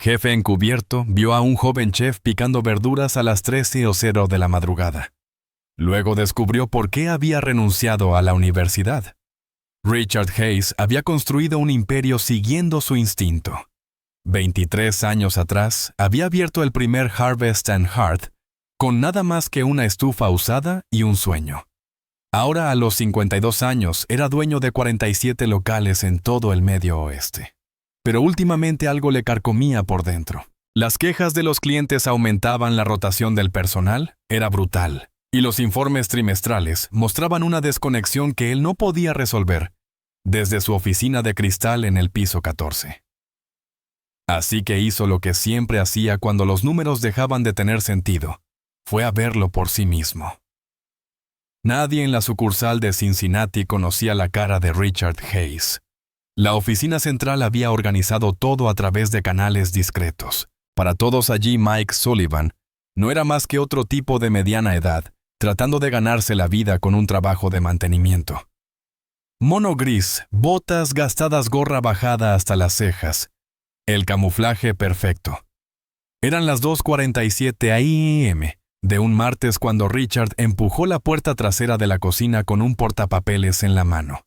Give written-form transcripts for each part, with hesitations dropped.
Jefe encubierto vio a un joven chef picando verduras a las 3:00 de la madrugada. Luego descubrió por qué había renunciado a la universidad. Richard Hayes había construido un imperio siguiendo su instinto. 23 años atrás, había abierto el primer Harvest and Hearth con nada más que una estufa usada y un sueño. Ahora, a los 52 años, era dueño de 47 locales en todo el Medio Oeste. Pero últimamente algo le carcomía por dentro. Las quejas de los clientes aumentaban, la rotación del personal era brutal, y los informes trimestrales mostraban una desconexión que él no podía resolver desde su oficina de cristal en el piso 14. Así que hizo lo que siempre hacía cuando los números dejaban de tener sentido. Fue a verlo por sí mismo. Nadie en la sucursal de Cincinnati conocía la cara de Richard Hayes. La oficina central había organizado todo a través de canales discretos. Para todos allí, Mike Sullivan no era más que otro tipo de mediana edad, tratando de ganarse la vida con un trabajo de mantenimiento. Mono gris, botas gastadas, gorra bajada hasta las cejas. El camuflaje perfecto. Eran las 2:47 a.m. de un martes cuando Richard empujó la puerta trasera de la cocina con un portapapeles en la mano.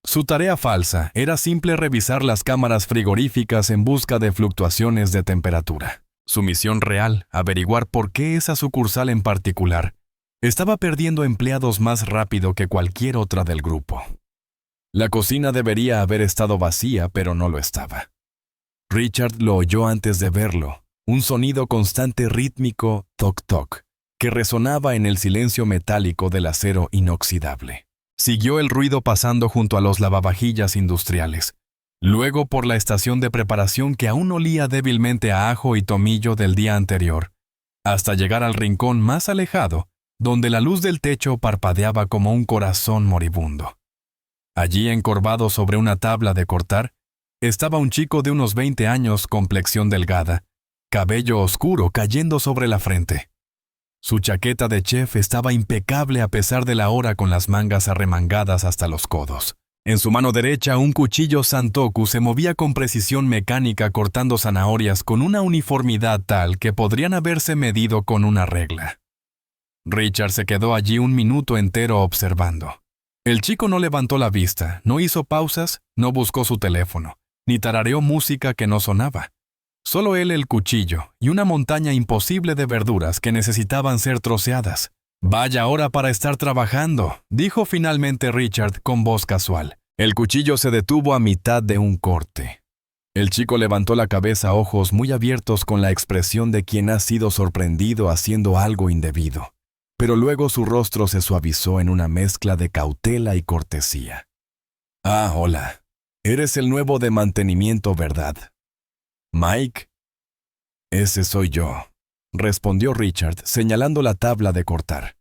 Su tarea falsa era simple revisar las cámaras frigoríficas en busca de fluctuaciones de temperatura. Su misión real, averiguar por qué esa sucursal en particular estaba perdiendo empleados más rápido que cualquier otra del grupo. La cocina debería haber estado vacía, pero no lo estaba. Richard lo oyó antes de verlo, un sonido constante rítmico, toc-toc, que resonaba en el silencio metálico del acero inoxidable. Siguió el ruido pasando junto a los lavavajillas industriales, luego por la estación de preparación que aún olía débilmente a ajo y tomillo del día anterior, hasta llegar al rincón más alejado, donde la luz del techo parpadeaba como un corazón moribundo. Allí, encorvado sobre una tabla de cortar, estaba un chico de unos 20 años, complexión delgada, cabello oscuro cayendo sobre la frente. Su chaqueta de chef estaba impecable a pesar de la hora, con las mangas arremangadas hasta los codos. En su mano derecha, un cuchillo santoku se movía con precisión mecánica cortando zanahorias con una uniformidad tal que podrían haberse medido con una regla. Richard se quedó allí un minuto entero observando. El chico no levantó la vista, no hizo pausas, no buscó su teléfono, ni tarareó música que no sonaba. Solo él, el cuchillo y una montaña imposible de verduras que necesitaban ser troceadas. «Vaya hora para estar trabajando», dijo finalmente Richard con voz casual. El cuchillo se detuvo a mitad de un corte. El chico levantó la cabeza, ojos muy abiertos, con la expresión de quien ha sido sorprendido haciendo algo indebido. Pero luego su rostro se suavizó en una mezcla de cautela y cortesía. «Ah, hola. Eres el nuevo de mantenimiento, ¿verdad? ¿Mike?» «Ese soy yo», respondió Richard, señalando la tabla de cortar.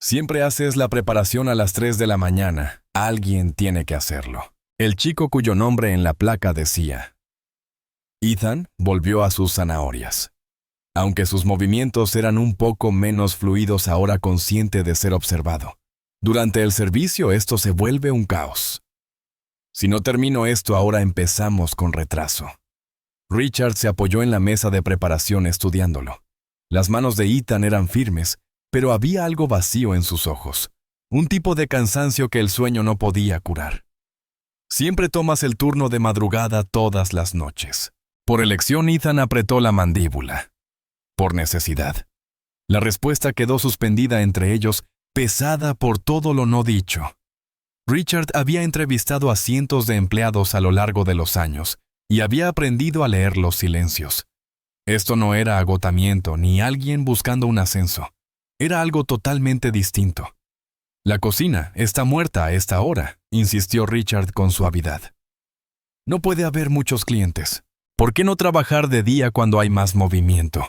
«Siempre haces la preparación a las 3 de la mañana. Alguien tiene que hacerlo». El chico, cuyo nombre en la placa decía Ethan, volvió a sus zanahorias. Aunque sus movimientos eran un poco menos fluidos ahora, consciente de ser observado. Durante el servicio esto se vuelve un caos. Si no termino esto ahora, empezamos con retraso. Richard se apoyó en la mesa de preparación estudiándolo. Las manos de Ethan eran firmes, pero había algo vacío en sus ojos, un tipo de cansancio que el sueño no podía curar. «Siempre tomas el turno de madrugada todas las noches». Por elección, Ethan apretó la mandíbula. Por necesidad. La respuesta quedó suspendida entre ellos, pesada por todo lo no dicho. Richard había entrevistado a cientos de empleados a lo largo de los años, y había aprendido a leer los silencios. Esto no era agotamiento ni alguien buscando un ascenso. Era algo totalmente distinto. «La cocina está muerta a esta hora», insistió Richard con suavidad. «No puede haber muchos clientes. ¿Por qué no trabajar de día cuando hay más movimiento?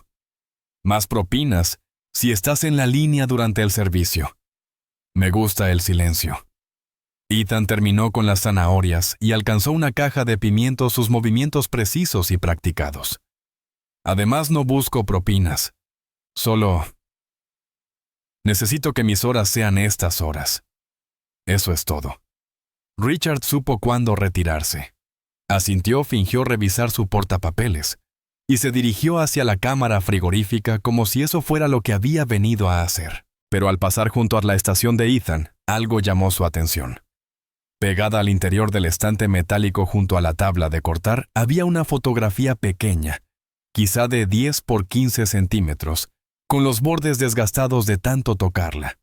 Más propinas si estás en la línea durante el servicio». «Me gusta el silencio». Ethan terminó con las zanahorias y alcanzó una caja de pimientos, sus movimientos precisos y practicados. «Además, no busco propinas. Solo necesito que mis horas sean estas horas. Eso es todo». Richard supo cuándo retirarse. Asintió, fingió revisar su portapapeles. y se dirigió hacia la cámara frigorífica como si eso fuera lo que había venido a hacer. Pero al pasar junto a la estación de Ethan, algo llamó su atención. Pegada al interior del estante metálico junto a la tabla de cortar, había una fotografía pequeña, quizá de 10 por 15 centímetros, con los bordes desgastados de tanto tocarla.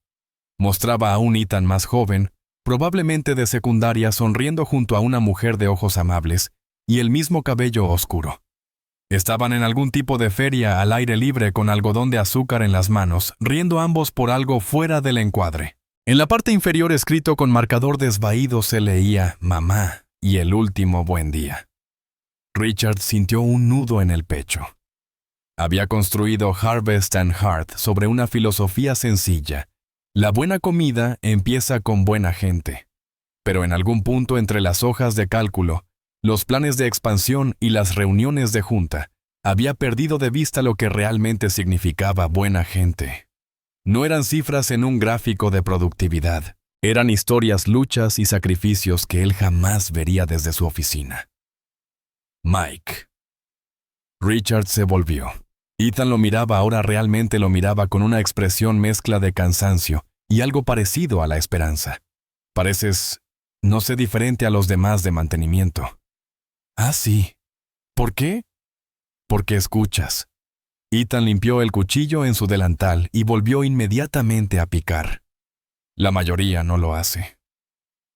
Mostraba a un Ethan más joven, probablemente de secundaria, sonriendo junto a una mujer de ojos amables y el mismo cabello oscuro. Estaban en algún tipo de feria al aire libre con algodón de azúcar en las manos, riendo ambos por algo fuera del encuadre. En la parte inferior, escrito con marcador desvaído, se leía «Mamá» y «El último buen día». Richard sintió un nudo en el pecho. Había construido Harvest and Heart sobre una filosofía sencilla. La buena comida empieza con buena gente. Pero en algún punto entre las hojas de cálculo, los planes de expansión y las reuniones de junta, había perdido de vista lo que realmente significaba buena gente. No eran cifras en un gráfico de productividad. Eran historias, luchas y sacrificios que él jamás vería desde su oficina. Mike. Richard se volvió. Ethan lo miraba, ahora realmente lo miraba con una expresión mezcla de cansancio y algo parecido a la esperanza. Pareces, no sé, diferente a los demás de mantenimiento. Ah, sí. ¿Por qué? Porque escuchas. Ethan limpió el cuchillo en su delantal y volvió inmediatamente a picar. La mayoría no lo hace.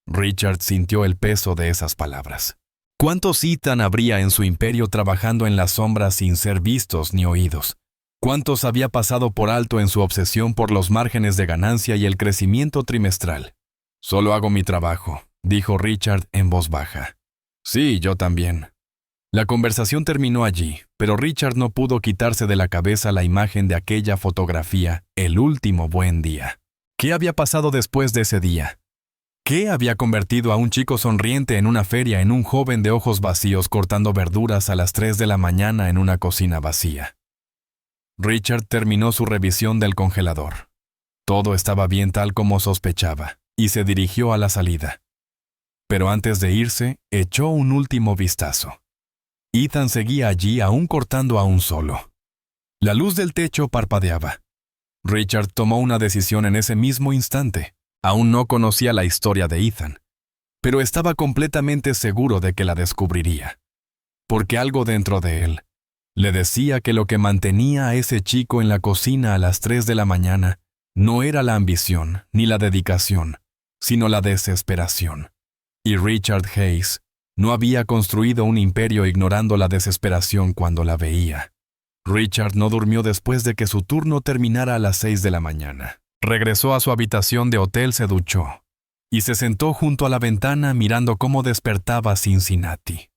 Richard sintió el peso de esas palabras. ¿Cuántos Ethan habría en su imperio trabajando en las sombras sin ser vistos ni oídos? ¿Cuántos había pasado por alto en su obsesión por los márgenes de ganancia y el crecimiento trimestral? Solo hago mi trabajo, dijo Richard en voz baja. Sí, yo también. La conversación terminó allí, pero Richard no pudo quitarse de la cabeza la imagen de aquella fotografía, el último buen día. ¿Qué había pasado después de ese día? ¿Qué había convertido a un chico sonriente en una feria en un joven de ojos vacíos cortando verduras a las 3 de la mañana en una cocina vacía? Richard terminó su revisión del congelador. Todo estaba bien tal como sospechaba, y se dirigió a la salida. Pero antes de irse, echó un último vistazo. Ethan seguía allí aún cortando a un solo. La luz del techo parpadeaba. Richard tomó una decisión en ese mismo instante. Aún no conocía la historia de Ethan, pero estaba completamente seguro de que la descubriría. Porque algo dentro de él le decía que lo que mantenía a ese chico en la cocina a las 3 de la mañana no era la ambición ni la dedicación, sino la desesperación. Y Richard Hayes no había construido un imperio ignorando la desesperación cuando la veía. Richard no durmió después de que su turno terminara a las 6 de la mañana. Regresó a su habitación de hotel, se duchó y se sentó junto a la ventana mirando cómo despertaba Cincinnati.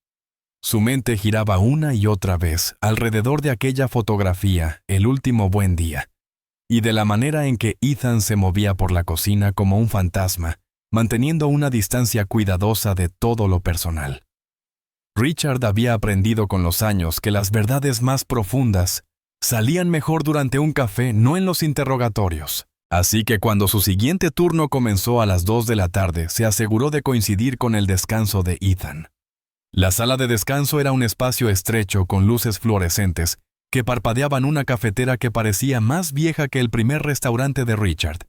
Su mente giraba una y otra vez alrededor de aquella fotografía, el último buen día, y de la manera en que Ethan se movía por la cocina como un fantasma, manteniendo una distancia cuidadosa de todo lo personal. Richard había aprendido con los años que las verdades más profundas salían mejor durante un café, no en los interrogatorios. Así que cuando su siguiente turno comenzó a las 2 de la tarde, se aseguró de coincidir con el descanso de Ethan. La sala de descanso era un espacio estrecho con luces fluorescentes que parpadeaban, una cafetera que parecía más vieja que el primer restaurante de Richard,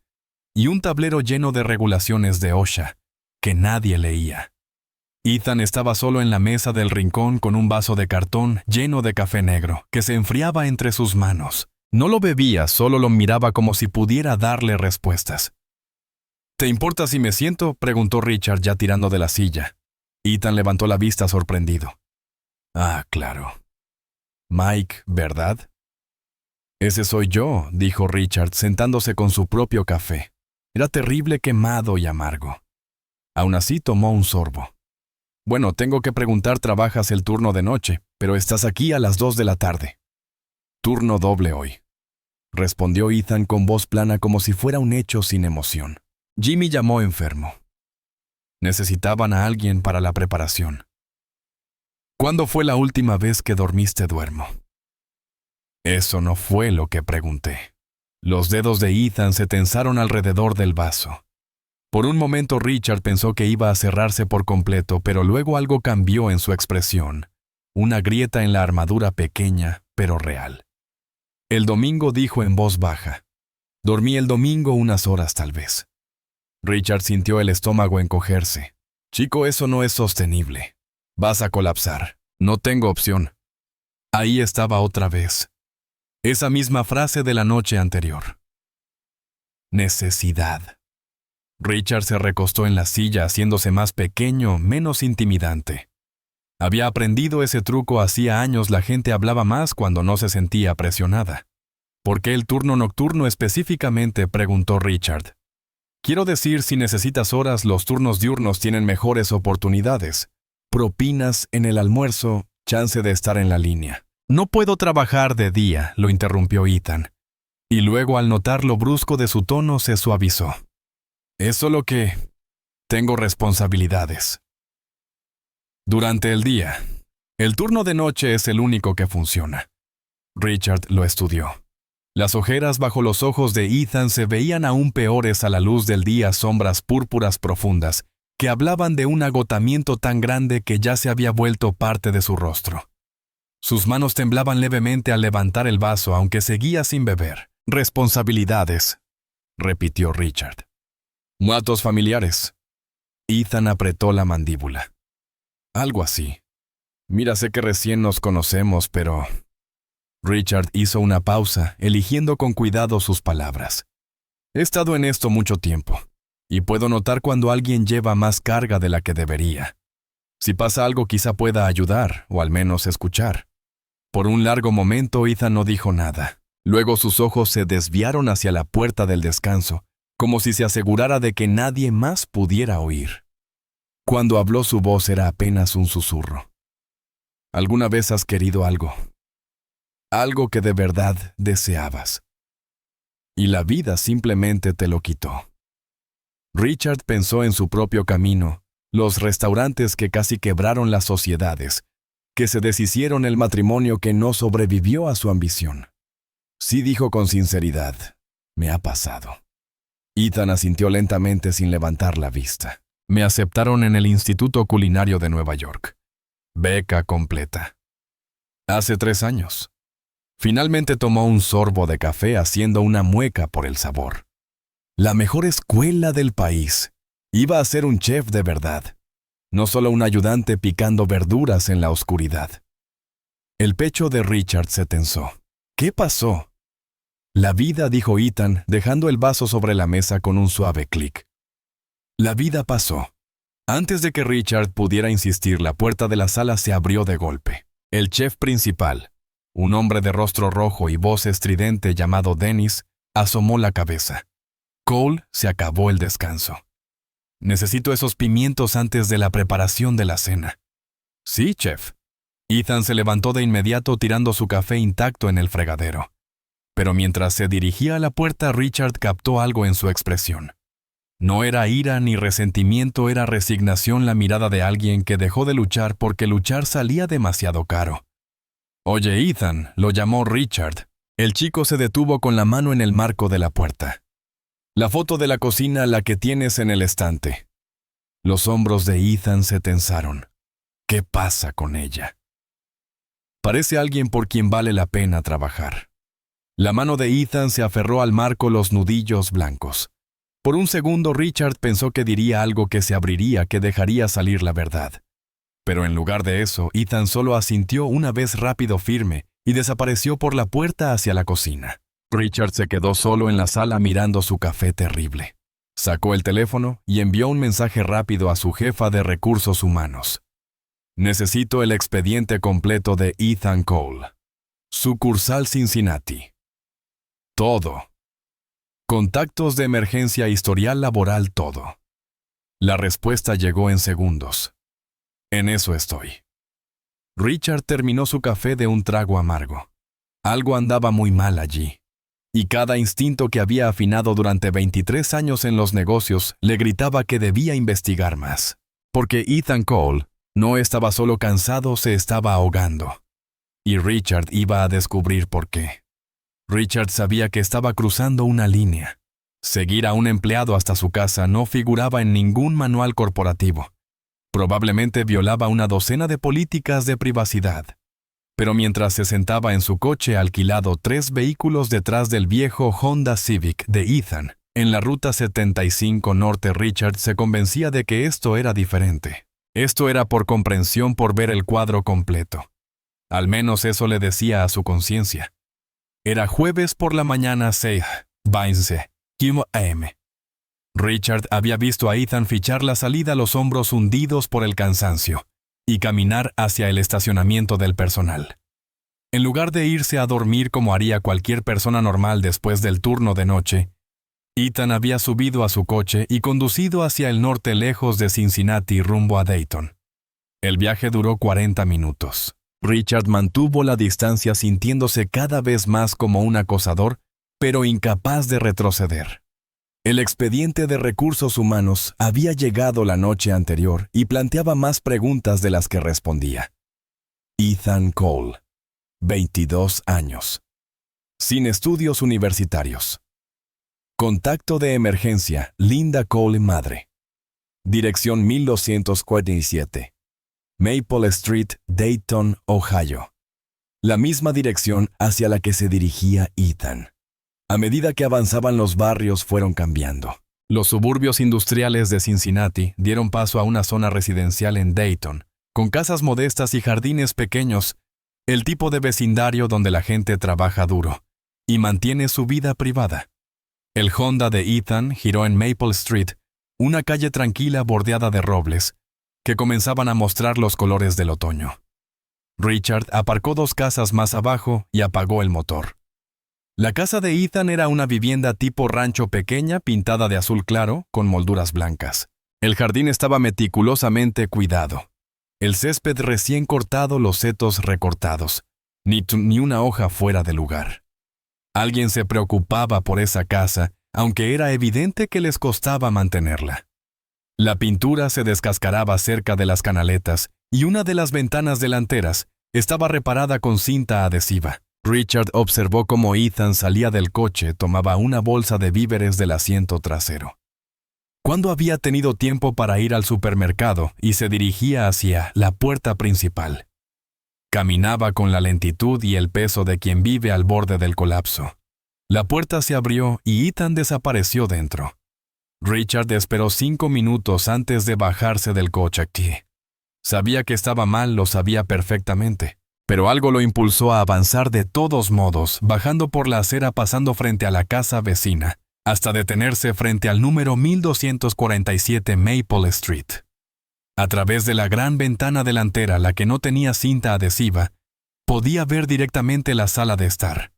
y un tablero lleno de regulaciones de OSHA, que nadie leía. Ethan estaba solo en la mesa del rincón con un vaso de cartón lleno de café negro, que se enfriaba entre sus manos. No lo bebía, solo lo miraba como si pudiera darle respuestas. ¿Te importa si me siento?, preguntó Richard ya tirando de la silla. Ethan levantó la vista sorprendido. Ah, claro. Mike, ¿verdad? Ese soy yo, dijo Richard, sentándose con su propio café. Era terrible, quemado y amargo. Aún así tomó un sorbo. Bueno, tengo que preguntar, trabajas el turno de noche, pero estás aquí a las 2 de la tarde. Turno doble hoy, respondió Ethan con voz plana como si fuera un hecho sin emoción. Jimmy llamó enfermo. Necesitaban a alguien para la preparación. ¿Cuándo fue la última vez que dormiste duermo? Eso no fue lo que pregunté. Los dedos de Ethan se tensaron alrededor del vaso. Por un momento Richard pensó que iba a cerrarse por completo, pero luego algo cambió en su expresión. una grieta en la armadura pequeña, pero real. El domingo dijo en voz baja: «Dormí el domingo unas horas tal vez». Richard sintió el estómago encogerse. «Chico, eso no es sostenible. Vas a colapsar. No tengo opción». Ahí estaba otra vez. Esa misma frase de la noche anterior. Necesidad. Richard se recostó en la silla, haciéndose más pequeño, menos intimidante. Había aprendido ese truco hacía años. La gente hablaba más cuando no se sentía presionada. ¿Por qué el turno nocturno específicamente?, preguntó Richard. Quiero decir, si necesitas horas, los turnos diurnos tienen mejores oportunidades. Propinas en el almuerzo, chance de estar en la línea. No puedo trabajar de día, lo interrumpió Ethan. Y luego, al notar lo brusco de su tono, se suavizó. Es solo que tengo responsabilidades. Durante el día, el turno de noche es el único que funciona. Richard lo estudió. Las ojeras bajo los ojos de Ethan se veían aún peores a la luz del día, sombras púrpuras profundas, que hablaban de un agotamiento tan grande que ya se había vuelto parte de su rostro. Sus manos temblaban levemente al levantar el vaso, aunque seguía sin beber. Responsabilidades, repitió Richard. Muertos familiares. Ethan apretó la mandíbula. Algo así. Mira, sé que recién nos conocemos, pero... Richard hizo una pausa, eligiendo con cuidado sus palabras. He estado en esto mucho tiempo, y puedo notar cuando alguien lleva más carga de la que debería. Si pasa algo, quizá pueda ayudar, o al menos escuchar. Por un largo momento, Ethan no dijo nada. Luego sus ojos se desviaron hacia la puerta del descanso, como si se asegurara de que nadie más pudiera oír. Cuando habló, su voz era apenas un susurro. ¿Alguna vez has querido algo? Algo que de verdad deseabas. Y la vida simplemente te lo quitó. Richard pensó en su propio camino, los restaurantes que casi quebraron las sociedades, que se deshicieron, el matrimonio que no sobrevivió a su ambición. Sí, dijo con sinceridad, me ha pasado. Ethan asintió lentamente sin levantar la vista. Me aceptaron en el Instituto Culinario de Nueva York. Beca completa. Hace 3 años. Finalmente tomó un sorbo de café, haciendo una mueca por el sabor. La mejor escuela del país. Iba a ser un chef de verdad. No solo un ayudante picando verduras en la oscuridad. El pecho de Richard se tensó. ¿Qué pasó? La vida, dijo Ethan, dejando el vaso sobre la mesa con un suave clic. La vida pasó. Antes de que Richard pudiera insistir, la puerta de la sala se abrió de golpe. El chef principal, un hombre de rostro rojo y voz estridente llamado Dennis, asomó la cabeza. Cole, se acabó el descanso. Necesito esos pimientos antes de la preparación de la cena. Sí, chef. Ethan se levantó de inmediato, tirando su café intacto en el fregadero. Pero mientras se dirigía a la puerta, Richard captó algo en su expresión. No era ira ni resentimiento, era resignación, la mirada de alguien que dejó de luchar porque luchar salía demasiado caro. Oye, Ethan, lo llamó Richard. El chico se detuvo con la mano en el marco de la puerta. La foto de la cocina, la que tienes en el estante. Los hombros de Ethan se tensaron. ¿Qué pasa con ella? Parece alguien por quien vale la pena trabajar. La mano de Ethan se aferró al marco, los nudillos blancos. Por un segundo Richard pensó que diría algo, que se abriría, que dejaría salir la verdad. Pero en lugar de eso, Ethan solo asintió una vez rápido, firme, y desapareció por la puerta hacia la cocina. Richard se quedó solo en la sala mirando su café terrible. Sacó el teléfono y envió un mensaje rápido a su jefa de recursos humanos. Necesito el expediente completo de Ethan Cole. Sucursal Cincinnati. Todo. Contactos de emergencia, historial laboral, todo. La respuesta llegó en segundos. En eso estoy. Richard terminó su café de un trago amargo. Algo andaba muy mal allí. Y cada instinto que había afinado durante 23 años en los negocios le gritaba que debía investigar más. Porque Ethan Cole no estaba solo cansado, se estaba ahogando. Y Richard iba a descubrir por qué. Richard sabía que estaba cruzando una línea. Seguir a un empleado hasta su casa no figuraba en ningún manual corporativo. Probablemente violaba una docena de políticas de privacidad. Pero mientras se sentaba en su coche alquilado 3 vehículos detrás del viejo Honda Civic de Ethan, en la Ruta 75 Norte, Richard se convencía de que esto era diferente. Esto era por comprensión, por ver el cuadro completo. Al menos eso le decía a su conciencia. Era jueves por la mañana 6:15 am. Richard había visto a Ethan fichar la salida, los hombros hundidos por el cansancio, y caminar hacia el estacionamiento del personal. En lugar de irse a dormir como haría cualquier persona normal después del turno de noche, Ethan había subido a su coche y conducido hacia el norte lejos de Cincinnati rumbo a Dayton. El viaje duró 40 minutos. Richard mantuvo la distancia sintiéndose cada vez más como un acosador, pero incapaz de retroceder. El expediente de recursos humanos había llegado la noche anterior y planteaba más preguntas de las que respondía. Ethan Cole, 22 años. Sin estudios universitarios. Contacto de emergencia, Linda Cole, madre. Dirección 1247. Maple Street, Dayton, Ohio. La misma dirección hacia la que se dirigía Ethan. A medida que avanzaban, los barrios fueron cambiando. Los suburbios industriales de Cincinnati dieron paso a una zona residencial en Dayton, con casas modestas y jardines pequeños, el tipo de vecindario donde la gente trabaja duro y mantiene su vida privada. El Honda de Ethan giró en Maple Street, una calle tranquila bordeada de robles, que comenzaban a mostrar los colores del otoño. Richard aparcó 2 casas más abajo y apagó el motor. La casa de Ethan era una vivienda tipo rancho pequeña pintada de azul claro con molduras blancas. El jardín estaba meticulosamente cuidado. El césped recién cortado, los setos recortados. Ni una hoja fuera de lugar. Alguien se preocupaba por esa casa, aunque era evidente que les costaba mantenerla. La pintura se descascaraba cerca de las canaletas y una de las ventanas delanteras estaba reparada con cinta adhesiva. Richard observó cómo Ethan salía del coche, tomaba una bolsa de víveres del asiento trasero. ¿Cuándo había tenido tiempo para ir al supermercado y se dirigía hacia la puerta principal? Caminaba con la lentitud y el peso de quien vive al borde del colapso. La puerta se abrió y Ethan desapareció dentro. Richard esperó 5 minutos antes de bajarse del coche. Sabía que estaba mal, lo sabía perfectamente. Pero algo lo impulsó a avanzar de todos modos, bajando por la acera, pasando frente a la casa vecina, hasta detenerse frente al número 1247 Maple Street. A través de la gran ventana delantera, la que no tenía cinta adhesiva, podía ver directamente la sala de estar.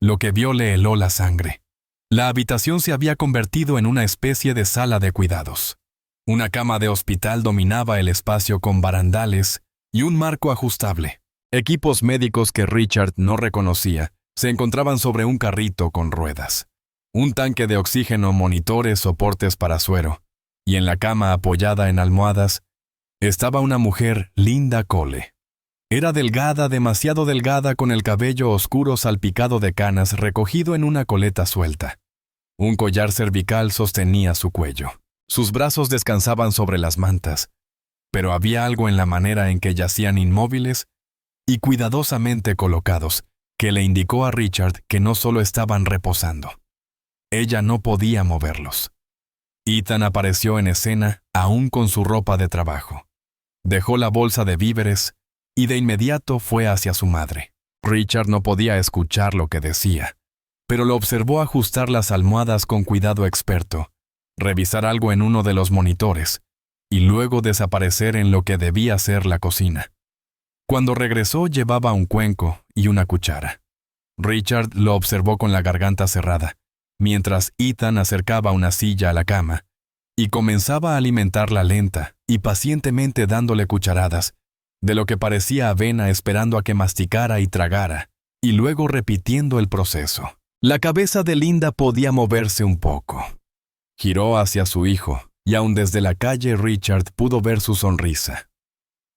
Lo que vio le heló la sangre. La habitación se había convertido en una especie de sala de cuidados. Una cama de hospital dominaba el espacio con barandales y un marco ajustable. Equipos médicos que Richard no reconocía se encontraban sobre un carrito con ruedas. Un tanque de oxígeno, monitores, soportes para suero. Y en la cama, apoyada en almohadas, estaba una mujer, Linda Cole. Era delgada, demasiado delgada, con el cabello oscuro salpicado de canas recogido en una coleta suelta. Un collar cervical sostenía su cuello. Sus brazos descansaban sobre las mantas, pero había algo en la manera en que yacían inmóviles y cuidadosamente colocados, que le indicó a Richard que no solo estaban reposando. Ella no podía moverlos. Ethan apareció en escena, aún con su ropa de trabajo. Dejó la bolsa de víveres y de inmediato fue hacia su madre. Richard no podía escuchar lo que decía, pero lo observó ajustar las almohadas con cuidado experto, revisar algo en uno de los monitores, y luego desaparecer en lo que debía ser la cocina. Cuando regresó llevaba un cuenco y una cuchara. Richard lo observó con la garganta cerrada, mientras Ethan acercaba una silla a la cama y comenzaba a alimentarla lenta y pacientemente dándole cucharadas, de lo que parecía avena, esperando a que masticara y tragara, y luego repitiendo el proceso. La cabeza de Linda podía moverse un poco. Giró hacia su hijo, y aun desde la calle Richard pudo ver su sonrisa.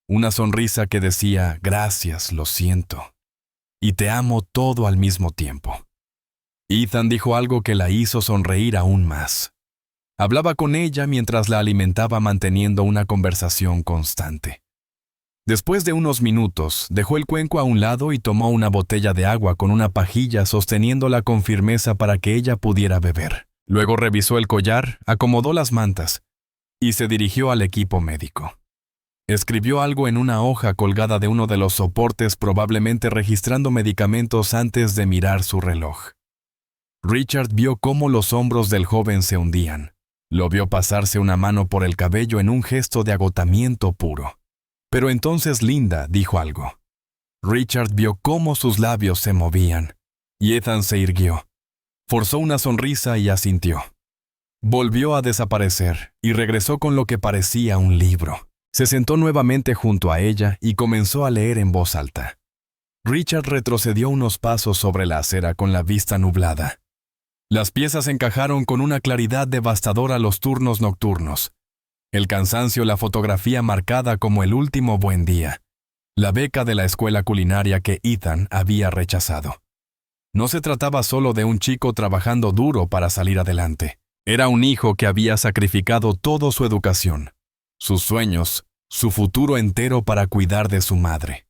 Una sonrisa que decía, gracias, lo siento, y te amo todo al mismo tiempo. Ethan dijo algo que la hizo sonreír aún más. Hablaba con ella mientras la alimentaba manteniendo una conversación constante. Después de unos minutos, dejó el cuenco a un lado y tomó una botella de agua con una pajilla sosteniéndola con firmeza para que ella pudiera beber. Luego revisó el collar, acomodó las mantas y se dirigió al equipo médico. Escribió algo en una hoja colgada de uno de los soportes, probablemente registrando medicamentos antes de mirar su reloj. Richard vio cómo los hombros del joven se hundían. Lo vio pasarse una mano por el cabello en un gesto de agotamiento puro. Pero entonces Linda dijo algo. Richard vio cómo sus labios se movían, y Ethan se irguió. Forzó una sonrisa y asintió. Volvió a desaparecer y regresó con lo que parecía un libro. Se sentó nuevamente junto a ella y comenzó a leer en voz alta. Richard retrocedió unos pasos sobre la acera con la vista nublada. Las piezas encajaron con una claridad devastadora los turnos nocturnos. El cansancio, la fotografía marcada como el último buen día. La beca de la escuela culinaria que Ethan había rechazado. No se trataba solo de un chico trabajando duro para salir adelante. Era un hijo que había sacrificado toda su educación, sus sueños, su futuro entero para cuidar de su madre,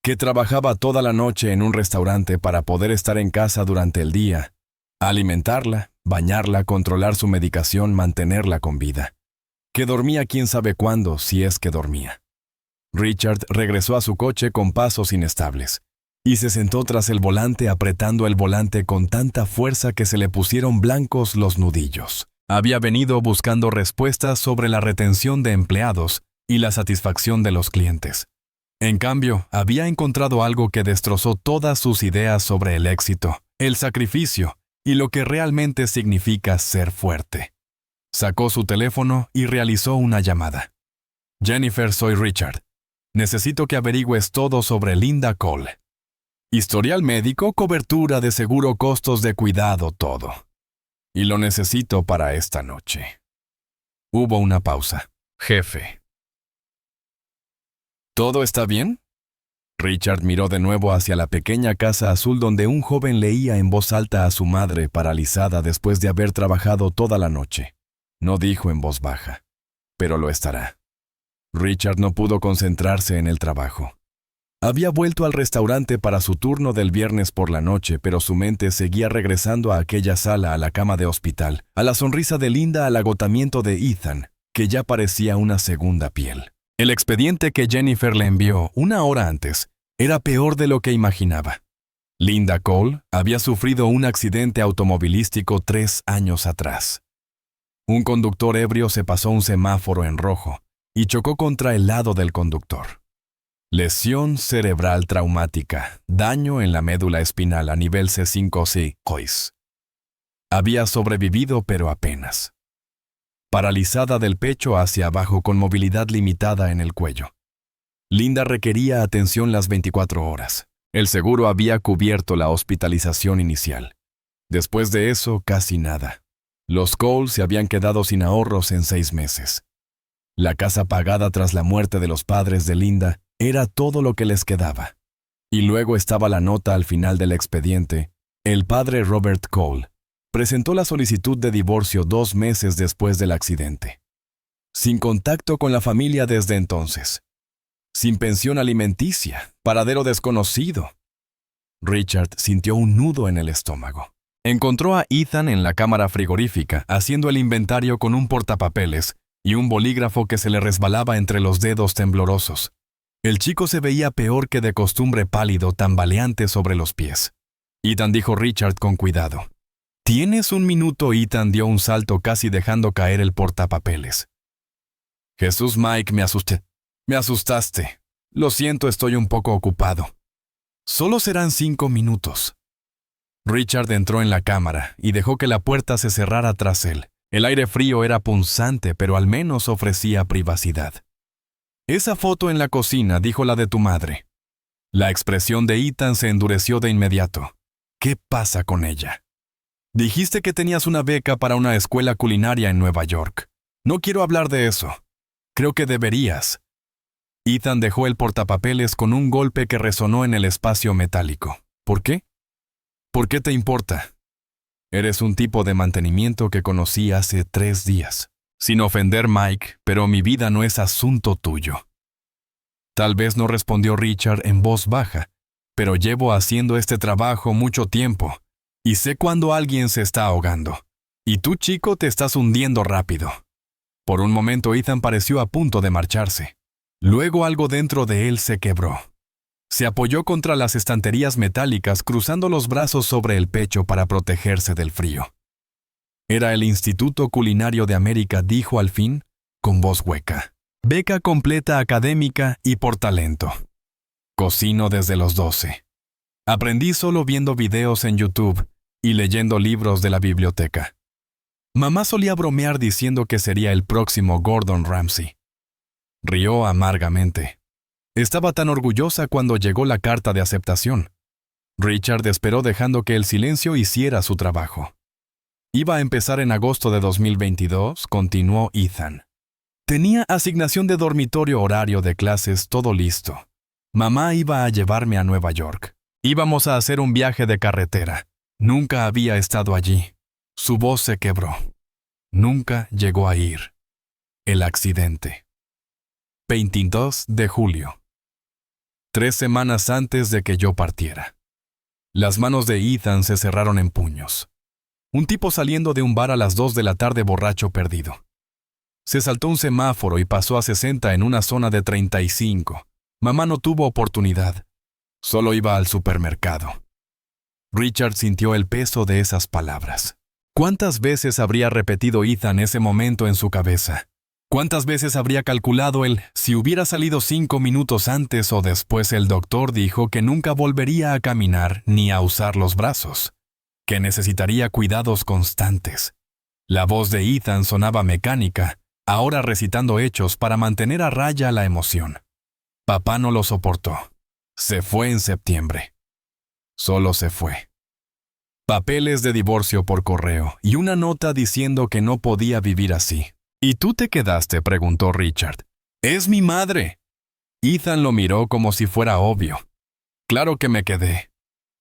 que trabajaba toda la noche en un restaurante para poder estar en casa durante el día, alimentarla, bañarla, controlar su medicación, mantenerla con vida, que dormía quién sabe cuándo, si es que dormía. Richard regresó a su coche con pasos inestables y se sentó tras el volante apretando el volante con tanta fuerza que se le pusieron blancos los nudillos. Había venido buscando respuestas sobre la retención de empleados y la satisfacción de los clientes. En cambio, había encontrado algo que destrozó todas sus ideas sobre el éxito, el sacrificio y lo que realmente significa ser fuerte. Sacó su teléfono y realizó una llamada. Jennifer, soy Richard. Necesito que averigües todo sobre Linda Cole. Historial médico, cobertura de seguro, costos de cuidado, todo. Y lo necesito para esta noche. Hubo una pausa. Jefe. ¿Todo está bien? Richard miró de nuevo hacia la pequeña casa azul donde un joven leía en voz alta a su madre paralizada después de haber trabajado toda la noche. No dijo en voz baja, pero lo estará. Richard no pudo concentrarse en el trabajo. Había vuelto al restaurante para su turno del viernes por la noche, pero su mente seguía regresando a aquella sala, a la cama de hospital, a la sonrisa de Linda, al agotamiento de Ethan, que ya parecía una segunda piel. El expediente que Jennifer le envió una hora antes era peor de lo que imaginaba. Linda Cole había sufrido un accidente automovilístico 3 años atrás. Un conductor ebrio se pasó un semáforo en rojo y chocó contra el lado del conductor. Lesión cerebral traumática, daño en la médula espinal a nivel C5-C6. Había sobrevivido pero apenas. Paralizada del pecho hacia abajo con movilidad limitada en el cuello. Linda requería atención las 24 horas. El seguro había cubierto la hospitalización inicial. Después de eso, casi nada. Los Cole se habían quedado sin ahorros en 6 meses. La casa pagada tras la muerte de los padres de Linda era todo lo que les quedaba. Y luego estaba la nota al final del expediente. El padre Robert Cole presentó la solicitud de divorcio 2 meses después del accidente. Sin contacto con la familia desde entonces. Sin pensión alimenticia, paradero desconocido. Richard sintió un nudo en el estómago. Encontró a Ethan en la cámara frigorífica haciendo el inventario con un portapapeles y un bolígrafo que se le resbalaba entre los dedos temblorosos. El chico se veía peor que de costumbre, pálido, tambaleante sobre los pies. Ethan, dijo Richard con cuidado. ¿Tienes un minuto? Ethan dio un salto casi dejando caer el portapapeles. Jesús, Mike, me asusté. Me asustaste. Lo siento, estoy un poco ocupado. Solo serán 5 minutos. Richard entró en la cámara y dejó que la puerta se cerrara tras él. El aire frío era punzante, pero al menos ofrecía privacidad. Esa foto en la cocina, dijo, la de tu madre. La expresión de Ethan se endureció de inmediato. ¿Qué pasa con ella? Dijiste que tenías una beca para una escuela culinaria en Nueva York. No quiero hablar de eso. Creo que deberías. Ethan dejó el portapapeles con un golpe que resonó en el espacio metálico. ¿Por qué? ¿Por qué te importa? Eres un tipo de mantenimiento que conocí hace 3 días. Sin ofender, Mike, pero mi vida no es asunto tuyo. Tal vez no respondió Richard en voz baja, pero llevo haciendo este trabajo mucho tiempo y sé cuando alguien se está ahogando. Y tú, chico, te estás hundiendo rápido. Por un momento Ethan pareció a punto de marcharse. Luego algo dentro de él se quebró. Se apoyó contra las estanterías metálicas, cruzando los brazos sobre el pecho para protegerse del frío. Era el Instituto Culinario de América, dijo al fin, con voz hueca. Beca completa académica y por talento. Cocino desde los 12. Aprendí solo viendo videos en YouTube y leyendo libros de la biblioteca. Mamá solía bromear diciendo que sería el próximo Gordon Ramsay. Rió amargamente. Estaba tan orgullosa cuando llegó la carta de aceptación. Richard esperó dejando que el silencio hiciera su trabajo. Iba a empezar en agosto de 2022, continuó Ethan. Tenía asignación de dormitorio, horario de clases, todo listo. Mamá iba a llevarme a Nueva York. Íbamos a hacer un viaje de carretera. Nunca había estado allí. Su voz se quebró. Nunca llegó a ir. El accidente. 22 de julio. 3 semanas antes de que yo partiera. Las manos de Ethan se cerraron en puños. Un tipo saliendo de un bar a las 2 de la tarde borracho perdido. Se saltó un semáforo y pasó a 60 en una zona de 35. Mamá no tuvo oportunidad. Solo iba al supermercado. Richard sintió el peso de esas palabras. ¿Cuántas veces habría repetido Ethan ese momento en su cabeza? ¿Cuántas veces habría calculado él si hubiera salido 5 minutos antes o después? El doctor dijo que nunca volvería a caminar ni a usar los brazos, que necesitaría cuidados constantes. La voz de Ethan sonaba mecánica, ahora recitando hechos para mantener a raya la emoción. Papá no lo soportó. Se fue en septiembre. Solo se fue. Papeles de divorcio por correo y una nota diciendo que no podía vivir así. ¿Y tú te quedaste?, preguntó Richard. ¡Es mi madre! Ethan lo miró como si fuera obvio. Claro que me quedé.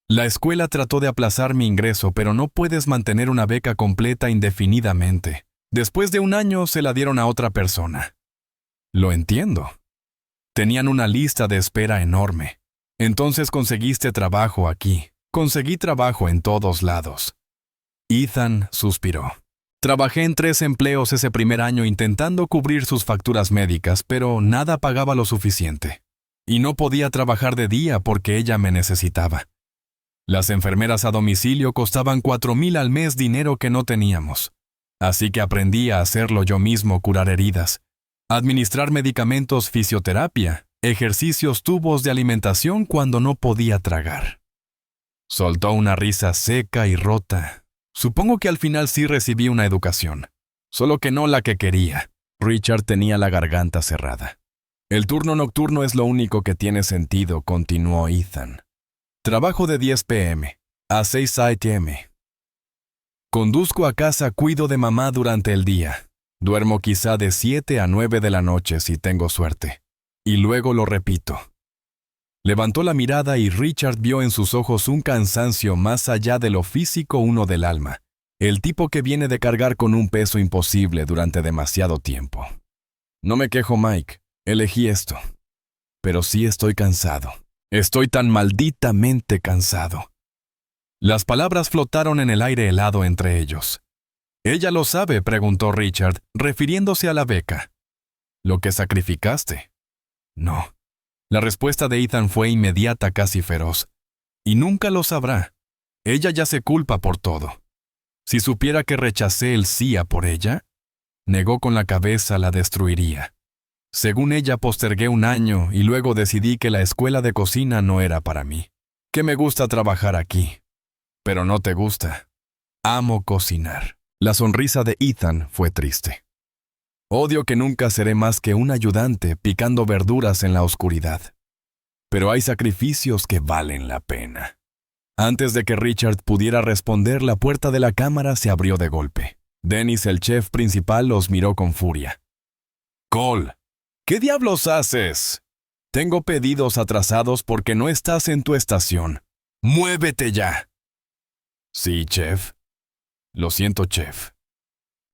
La escuela trató de aplazar mi ingreso, pero no puedes mantener una beca completa indefinidamente. Después de 1 año se la dieron a otra persona. Lo entiendo. Tenían una lista de espera enorme. Entonces conseguiste trabajo aquí. Conseguí trabajo en todos lados. Ethan suspiró. Trabajé en 3 empleos ese primer año intentando cubrir sus facturas médicas, pero nada pagaba lo suficiente. Y no podía trabajar de día porque ella me necesitaba. Las enfermeras a domicilio costaban $4,000 al mes, dinero que no teníamos. Así que aprendí a hacerlo yo mismo, curar heridas, administrar medicamentos, fisioterapia, ejercicios, tubos de alimentación cuando no podía tragar. Soltó una risa seca y rota. Supongo que al final sí recibí una educación, solo que no la que quería. Richard tenía la garganta cerrada. El turno nocturno es lo único que tiene sentido, continuó Ethan. Trabajo de 10 p.m. a 6 a.m. Conduzco a casa, cuido de mamá durante el día. Duermo quizá de 7 a 9 de la noche si tengo suerte. Y luego lo repito. Levantó la mirada y Richard vio en sus ojos un cansancio más allá de lo físico, uno del alma. El tipo que viene de cargar con un peso imposible durante demasiado tiempo. No me quejo, Mike. Elegí esto. Pero sí estoy cansado. Estoy tan malditamente cansado. Las palabras flotaron en el aire helado entre ellos. «¿Ella lo sabe?», preguntó Richard, refiriéndose a la beca. «¿Lo que sacrificaste?» «No». La respuesta de Ethan fue inmediata, casi feroz. «Y nunca lo sabrá. Ella ya se culpa por todo. Si supiera que rechacé el sí a por ella», negó con la cabeza, «la destruiría. Según ella, postergué 1 año y luego decidí que la escuela de cocina no era para mí. Que me gusta trabajar aquí. Pero no te gusta. Amo cocinar». La sonrisa de Ethan fue triste. «Odio que nunca seré más que un ayudante picando verduras en la oscuridad. Pero hay sacrificios que valen la pena». Antes de que Richard pudiera responder, la puerta de la cámara se abrió de golpe. Dennis, el chef principal, los miró con furia. «Cole, ¿qué diablos haces? Tengo pedidos atrasados porque no estás en tu estación. ¡Muévete ya!». «Sí, chef». Lo siento, chef.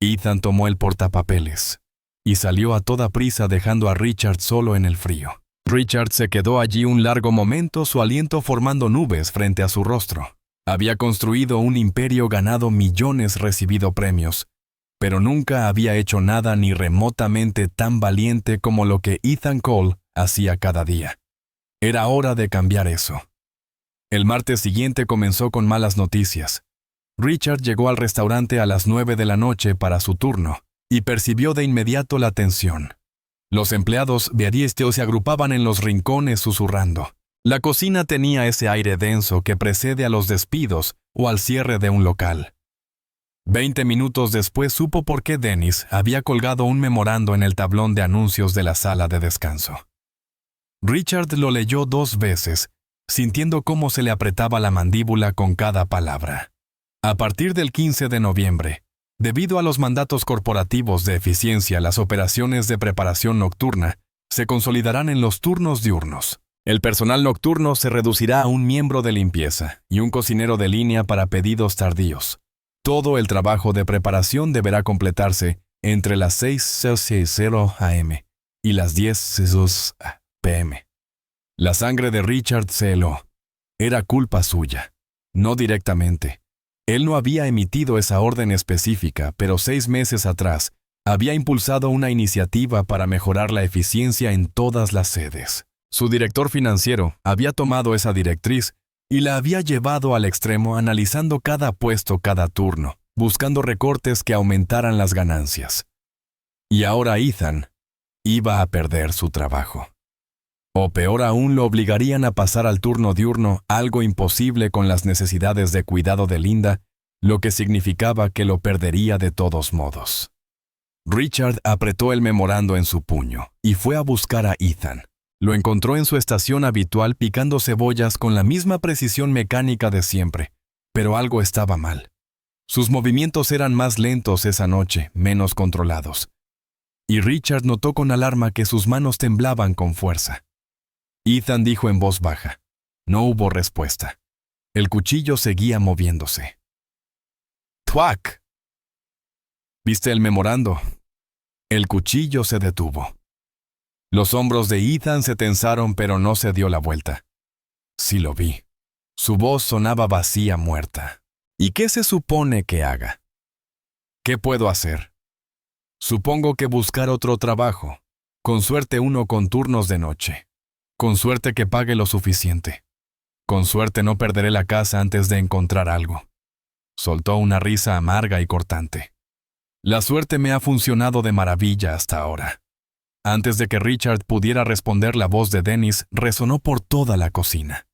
Ethan tomó el portapapeles y salió a toda prisa dejando a Richard solo en el frío. Richard se quedó allí un largo momento, su aliento formando nubes frente a su rostro. Había construido un imperio, ganado millones, recibido premios, pero nunca había hecho nada ni remotamente tan valiente como lo que Ethan Cole hacía cada día. Era hora de cambiar eso. El martes siguiente comenzó con malas noticias. Richard llegó al restaurante a las 9 de la noche para su turno y percibió de inmediato la tensión. Los empleados se agrupaban en los rincones susurrando. La cocina tenía ese aire denso que precede a los despidos o al cierre de un local. 20 minutos después supo por qué Dennis había colgado un memorando en el tablón de anuncios de la sala de descanso. Richard lo leyó 2 veces, sintiendo cómo se le apretaba la mandíbula con cada palabra. A partir del 15 de noviembre, debido a los mandatos corporativos de eficiencia, las operaciones de preparación nocturna se consolidarán en los turnos diurnos. El personal nocturno se reducirá a un miembro de limpieza y un cocinero de línea para pedidos tardíos. Todo el trabajo de preparación deberá completarse entre las 6:00 a.m. y las 10:00 p.m. La sangre de Richard se heló. Era culpa suya, no directamente. Él no había emitido esa orden específica, pero 6 meses atrás había impulsado una iniciativa para mejorar la eficiencia en todas las sedes. Su director financiero había tomado esa directriz y la había llevado al extremo, analizando cada puesto, cada turno, buscando recortes que aumentaran las ganancias. Y ahora Ethan iba a perder su trabajo. O peor aún, lo obligarían a pasar al turno diurno, algo imposible con las necesidades de cuidado de Linda, lo que significaba que lo perdería de todos modos. Richard apretó el memorando en su puño y fue a buscar a Ethan. Lo encontró en su estación habitual picando cebollas con la misma precisión mecánica de siempre, pero algo estaba mal. Sus movimientos eran más lentos esa noche, menos controlados. Y Richard notó con alarma que sus manos temblaban con fuerza. Ethan dijo en voz baja. No hubo respuesta. El cuchillo seguía moviéndose. ¡Tuac! ¿Viste el memorando? El cuchillo se detuvo. Los hombros de Ethan se tensaron, pero no se dio la vuelta. Sí lo vi. Su voz sonaba vacía, muerta. ¿Y qué se supone que haga? ¿Qué puedo hacer? Supongo que buscar otro trabajo. Con suerte uno con turnos de noche. Con suerte que pague lo suficiente. Con suerte no perderé la casa antes de encontrar algo. Soltó una risa amarga y cortante. La suerte me ha funcionado de maravilla hasta ahora. Antes de que Richard pudiera responder, la voz de Dennis resonó por toda la cocina.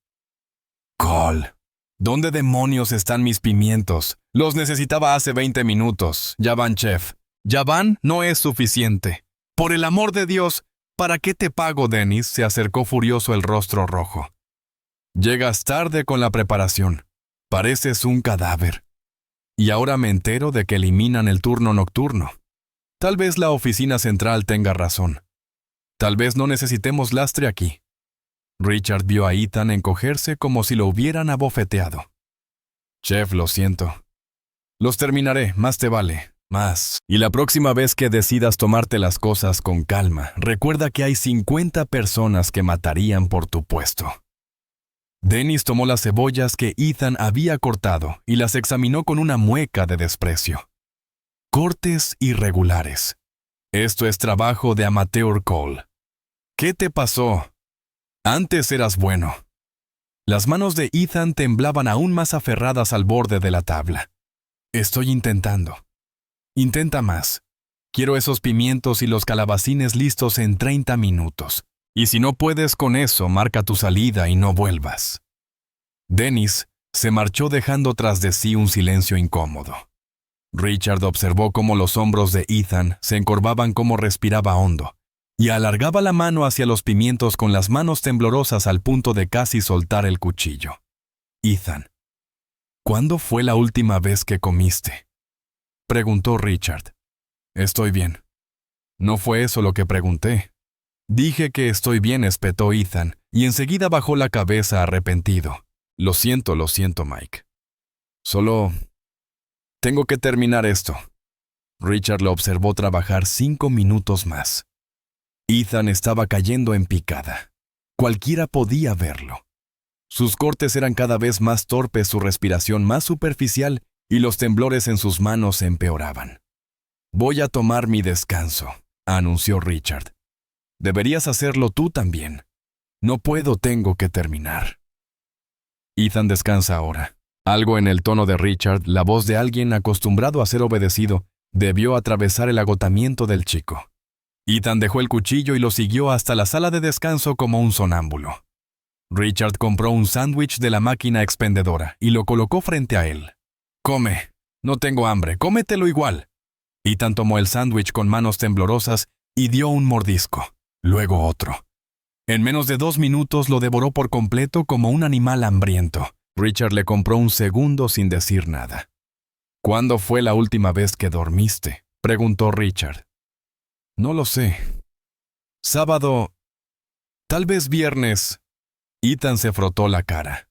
Cole, ¿dónde demonios están mis pimientos? Los necesitaba hace 20 minutos. Ya van, chef. Ya van, no es suficiente. Por el amor de Dios, ¿para qué te pago, Dennis? Se acercó furioso, el rostro rojo. Llegas tarde con la preparación. Pareces un cadáver. Y ahora me entero de que eliminan el turno nocturno. Tal vez la oficina central tenga razón. Tal vez no necesitemos lastre aquí. Richard vio a Ethan encogerse como si lo hubieran abofeteado. Chef, lo siento. Los terminaré, más te vale. Más. Y la próxima vez que decidas tomarte las cosas con calma, recuerda que hay 50 personas que matarían por tu puesto. Dennis tomó las cebollas que Ethan había cortado y las examinó con una mueca de desprecio. Cortes irregulares. Esto es trabajo de amateur, Cole. ¿Qué te pasó? Antes eras bueno. Las manos de Ethan temblaban aún más aferradas al borde de la tabla. Estoy intentando. Intenta más. Quiero esos pimientos y los calabacines listos en 30 minutos. Y si no puedes con eso, marca tu salida y no vuelvas. Dennis se marchó dejando tras de sí un silencio incómodo. Richard observó cómo los hombros de Ethan se encorvaban, cómo respiraba hondo, y alargaba la mano hacia los pimientos con las manos temblorosas al punto de casi soltar el cuchillo. Ethan, ¿cuándo fue la última vez que comiste? Preguntó Richard. Estoy bien. No fue eso lo que pregunté. Dije que estoy bien, espetó Ethan, y enseguida bajó la cabeza arrepentido. Lo siento, Mike. Solo Tengo que terminar esto. Richard lo observó trabajar 5 minutos más. Ethan estaba cayendo en picada. Cualquiera podía verlo. Sus cortes eran cada vez más torpes, su respiración más superficial y los temblores en sus manos empeoraban. «Voy a tomar mi descanso», anunció Richard. «Deberías hacerlo tú también. No puedo, tengo que terminar». Ethan descansa ahora. Algo en el tono de Richard, la voz de alguien acostumbrado a ser obedecido, debió atravesar el agotamiento del chico. Ethan dejó el cuchillo y lo siguió hasta la sala de descanso como un sonámbulo. Richard compró un sándwich de la máquina expendedora y lo colocó frente a él. «Come, no tengo hambre, cómetelo igual». Ethan tomó el sándwich con manos temblorosas y dio un mordisco, luego otro. En menos de 2 minutos lo devoró por completo como un animal hambriento. Richard le compró un segundo sin decir nada. «¿Cuándo fue la última vez que dormiste?», preguntó Richard. «No lo sé. Sábado, tal vez viernes». Ethan se frotó la cara.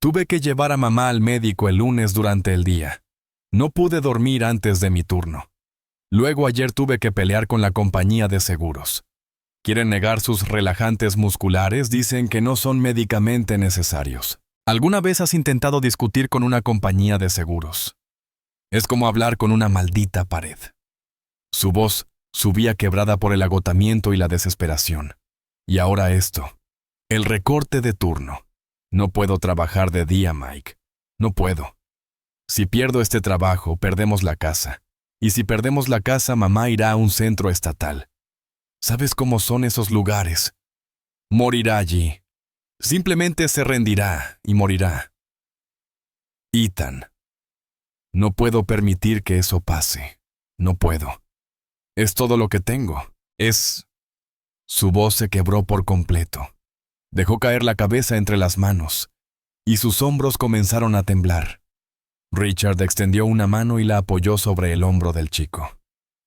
«Tuve que llevar a mamá al médico el lunes durante el día. No pude dormir antes de mi turno. Luego ayer tuve que pelear con la compañía de seguros. Quieren negar sus relajantes musculares, dicen que no son médicamente necesarios. ¿Alguna vez has intentado discutir con una compañía de seguros? Es como hablar con una maldita pared». Su voz subía quebrada por el agotamiento y la desesperación. «Y ahora esto. El recorte de turno. No puedo trabajar de día, Mike. No puedo. Si pierdo este trabajo, perdemos la casa. Y si perdemos la casa, mamá irá a un centro estatal. ¿Sabes cómo son esos lugares? Morirá allí. Simplemente se rendirá y morirá». «Ethan, no puedo permitir que eso pase. No puedo. Es todo lo que tengo. Es...». Su voz se quebró por completo. Dejó caer la cabeza entre las manos, y sus hombros comenzaron a temblar. Richard extendió una mano y la apoyó sobre el hombro del chico.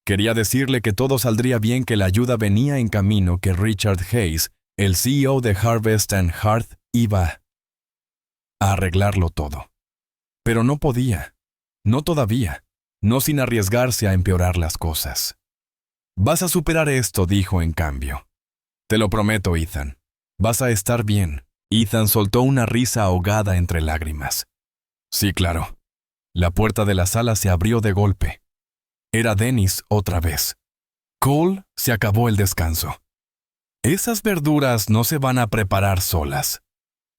Quería decirle que todo saldría bien, que la ayuda venía en camino, que Richard Hayes, el CEO de Harvest and Hearth, iba a arreglarlo todo. Pero no podía. No todavía. No sin arriesgarse a empeorar las cosas. «Vas a superar esto», dijo en cambio. «Te lo prometo, Ethan. Vas a estar bien». Ethan soltó una risa ahogada entre lágrimas. «Sí, claro». La puerta de la sala se abrió de golpe. Era Dennis otra vez. «Cole, se acabó el descanso. Esas verduras no se van a preparar solas».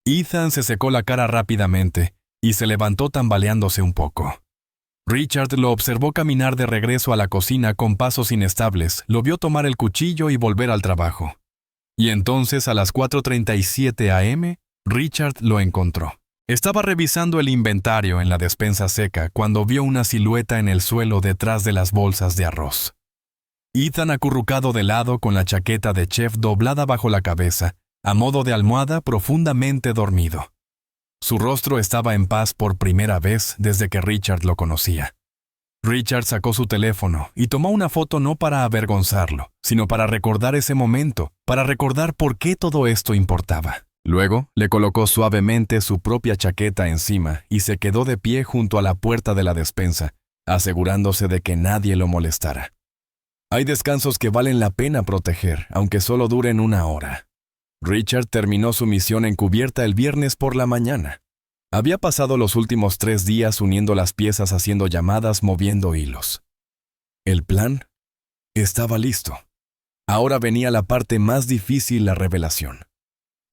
Ethan se secó la cara rápidamente y se levantó tambaleándose un poco. Richard lo observó caminar de regreso a la cocina con pasos inestables, lo vio tomar el cuchillo y volver al trabajo. Y entonces, a las 4:37 a.m., Richard lo encontró. Estaba revisando el inventario en la despensa seca cuando vio una silueta en el suelo detrás de las bolsas de arroz. Ethan, acurrucado de lado con la chaqueta de chef doblada bajo la cabeza, a modo de almohada, profundamente dormido. Su rostro estaba en paz por primera vez desde que Richard lo conocía. Richard sacó su teléfono y tomó una foto no para avergonzarlo, sino para recordar ese momento, para recordar por qué todo esto importaba. Luego, le colocó suavemente su propia chaqueta encima y se quedó de pie junto a la puerta de la despensa, asegurándose de que nadie lo molestara. Hay descansos que valen la pena proteger, aunque solo duren 1 hora. Richard terminó su misión encubierta el viernes por la mañana. Había pasado los últimos 3 días uniendo las piezas, haciendo llamadas, moviendo hilos. El plan estaba listo. Ahora venía la parte más difícil, la revelación.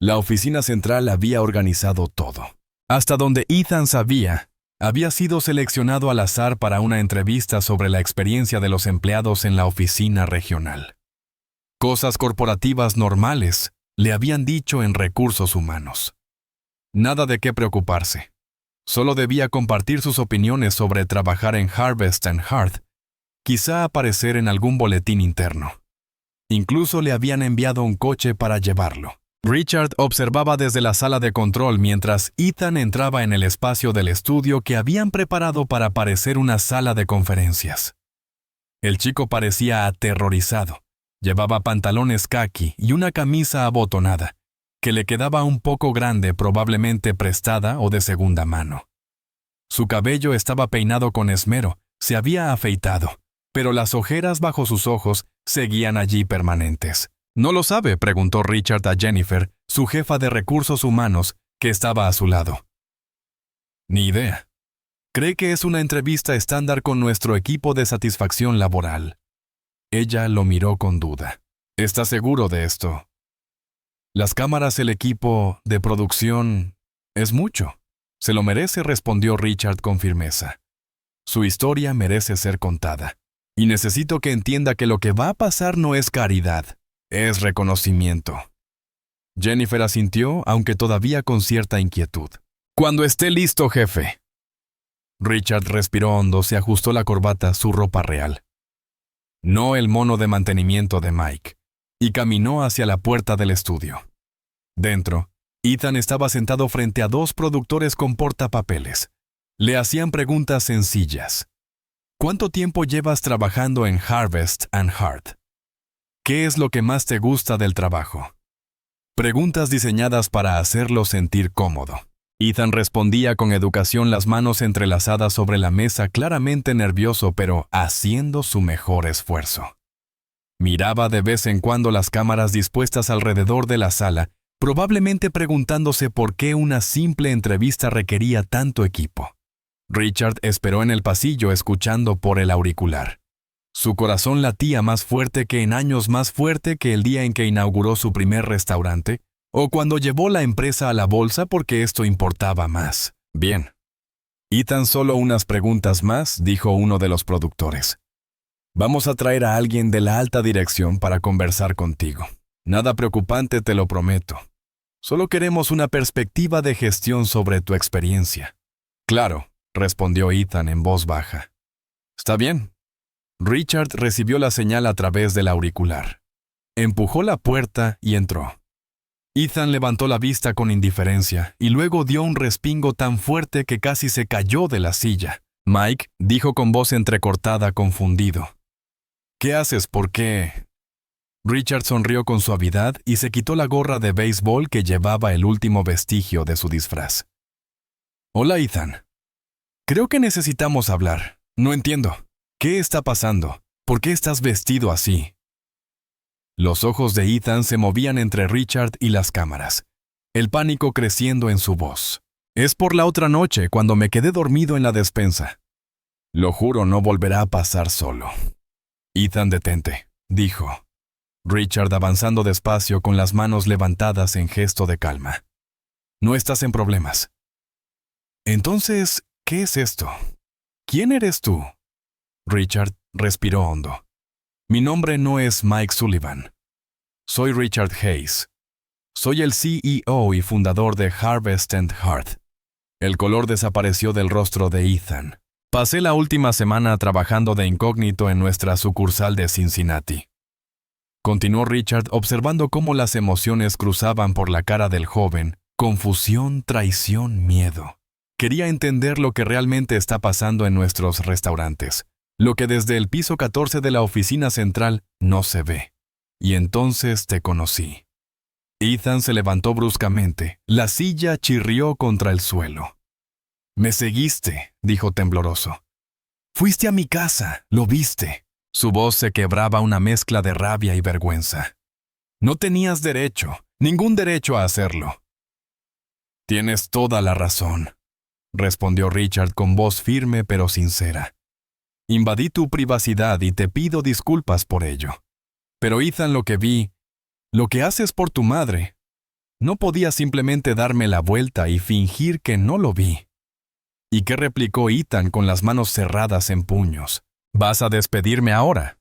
La oficina central había organizado todo. Hasta donde Ethan sabía, había sido seleccionado al azar para una entrevista sobre la experiencia de los empleados en la oficina regional. Cosas corporativas normales, le habían dicho en recursos humanos. Nada de qué preocuparse. Solo debía compartir sus opiniones sobre trabajar en Harvest and Hearth, quizá aparecer en algún boletín interno. Incluso le habían enviado un coche para llevarlo. Richard observaba desde la sala de control mientras Ethan entraba en el espacio del estudio que habían preparado para parecer una sala de conferencias. El chico parecía aterrorizado. Llevaba pantalones caqui y una camisa abotonada, que le quedaba un poco grande, probablemente prestada o de segunda mano. Su cabello estaba peinado con esmero, se había afeitado, pero las ojeras bajo sus ojos seguían allí permanentes. ¿No lo sabe?, preguntó Richard a Jennifer, su jefa de recursos humanos, que estaba a su lado. Ni idea. Cree que es una entrevista estándar con nuestro equipo de satisfacción laboral. Ella lo miró con duda. ¿Está seguro de esto? Las cámaras, el equipo de producción, es mucho. Se lo merece, respondió Richard con firmeza. Su historia merece ser contada. Y necesito que entienda que lo que va a pasar no es caridad, es reconocimiento. Jennifer asintió, aunque todavía con cierta inquietud. Cuando esté listo, jefe. Richard respiró hondo, se ajustó la corbata, su ropa real. No el mono de mantenimiento de Mike, y caminó hacia la puerta del estudio. Dentro, Ethan estaba sentado frente a dos productores con portapapeles. Le hacían preguntas sencillas. ¿Cuánto tiempo llevas trabajando en Harvest and Hart? ¿Qué es lo que más te gusta del trabajo? Preguntas diseñadas para hacerlo sentir cómodo. Ethan respondía con educación, las manos entrelazadas sobre la mesa, claramente nervioso, pero haciendo su mejor esfuerzo. Miraba de vez en cuando las cámaras dispuestas alrededor de la sala, probablemente preguntándose por qué una simple entrevista requería tanto equipo. Richard esperó en el pasillo, escuchando por el auricular. Su corazón latía más fuerte que en años, más fuerte que el día en que inauguró su primer restaurante, o cuando llevó la empresa a la bolsa, porque esto importaba más. Bien. Y tan solo unas preguntas más, dijo uno de los productores. Vamos a traer a alguien de la alta dirección para conversar contigo. Nada preocupante, te lo prometo. Solo queremos una perspectiva de gestión sobre tu experiencia. Claro, respondió Ethan en voz baja. Está bien. Richard recibió la señal a través del auricular. Empujó la puerta y entró. Ethan levantó la vista con indiferencia y luego dio un respingo tan fuerte que casi se cayó de la silla. Mike dijo con voz entrecortada, confundido. ¿Qué haces? ¿Por qué? Richard sonrió con suavidad y se quitó la gorra de béisbol que llevaba, el último vestigio de su disfraz. Hola, Ethan. Creo que necesitamos hablar. No entiendo. ¿Qué está pasando? ¿Por qué estás vestido así? Los ojos de Ethan se movían entre Richard y las cámaras, el pánico creciendo en su voz. Es por la otra noche, cuando me quedé dormido en la despensa. Lo juro, no volverá a pasar solo. Ethan, detente, dijo. Richard avanzando despacio con las manos levantadas en gesto de calma. No estás en problemas. Entonces, ¿qué es esto? ¿Quién eres tú? Richard respiró hondo. Mi nombre no es Mike Sullivan. Soy Richard Hayes. Soy el CEO y fundador de Harvest and Hart. El color desapareció del rostro de Ethan. Pasé la última semana trabajando de incógnito en nuestra sucursal de Cincinnati. Continuó Richard, observando cómo las emociones cruzaban por la cara del joven. Confusión, traición, miedo. Quería entender lo que realmente está pasando en nuestros restaurantes. Lo que desde el piso 14 de la oficina central no se ve. Y entonces te conocí. Ethan se levantó bruscamente. La silla chirrió contra el suelo. Me seguiste, dijo tembloroso. Fuiste a mi casa, lo viste. Su voz se quebraba, una mezcla de rabia y vergüenza. No tenías derecho, ningún derecho a hacerlo. Tienes toda la razón, respondió Richard con voz firme pero sincera. Invadí tu privacidad y te pido disculpas por ello. Pero Ethan, lo que vi, lo que haces por tu madre, no podía simplemente darme la vuelta y fingir que no lo vi. ¿Y qué replicó Ethan con las manos cerradas en puños? ¿Vas a despedirme ahora?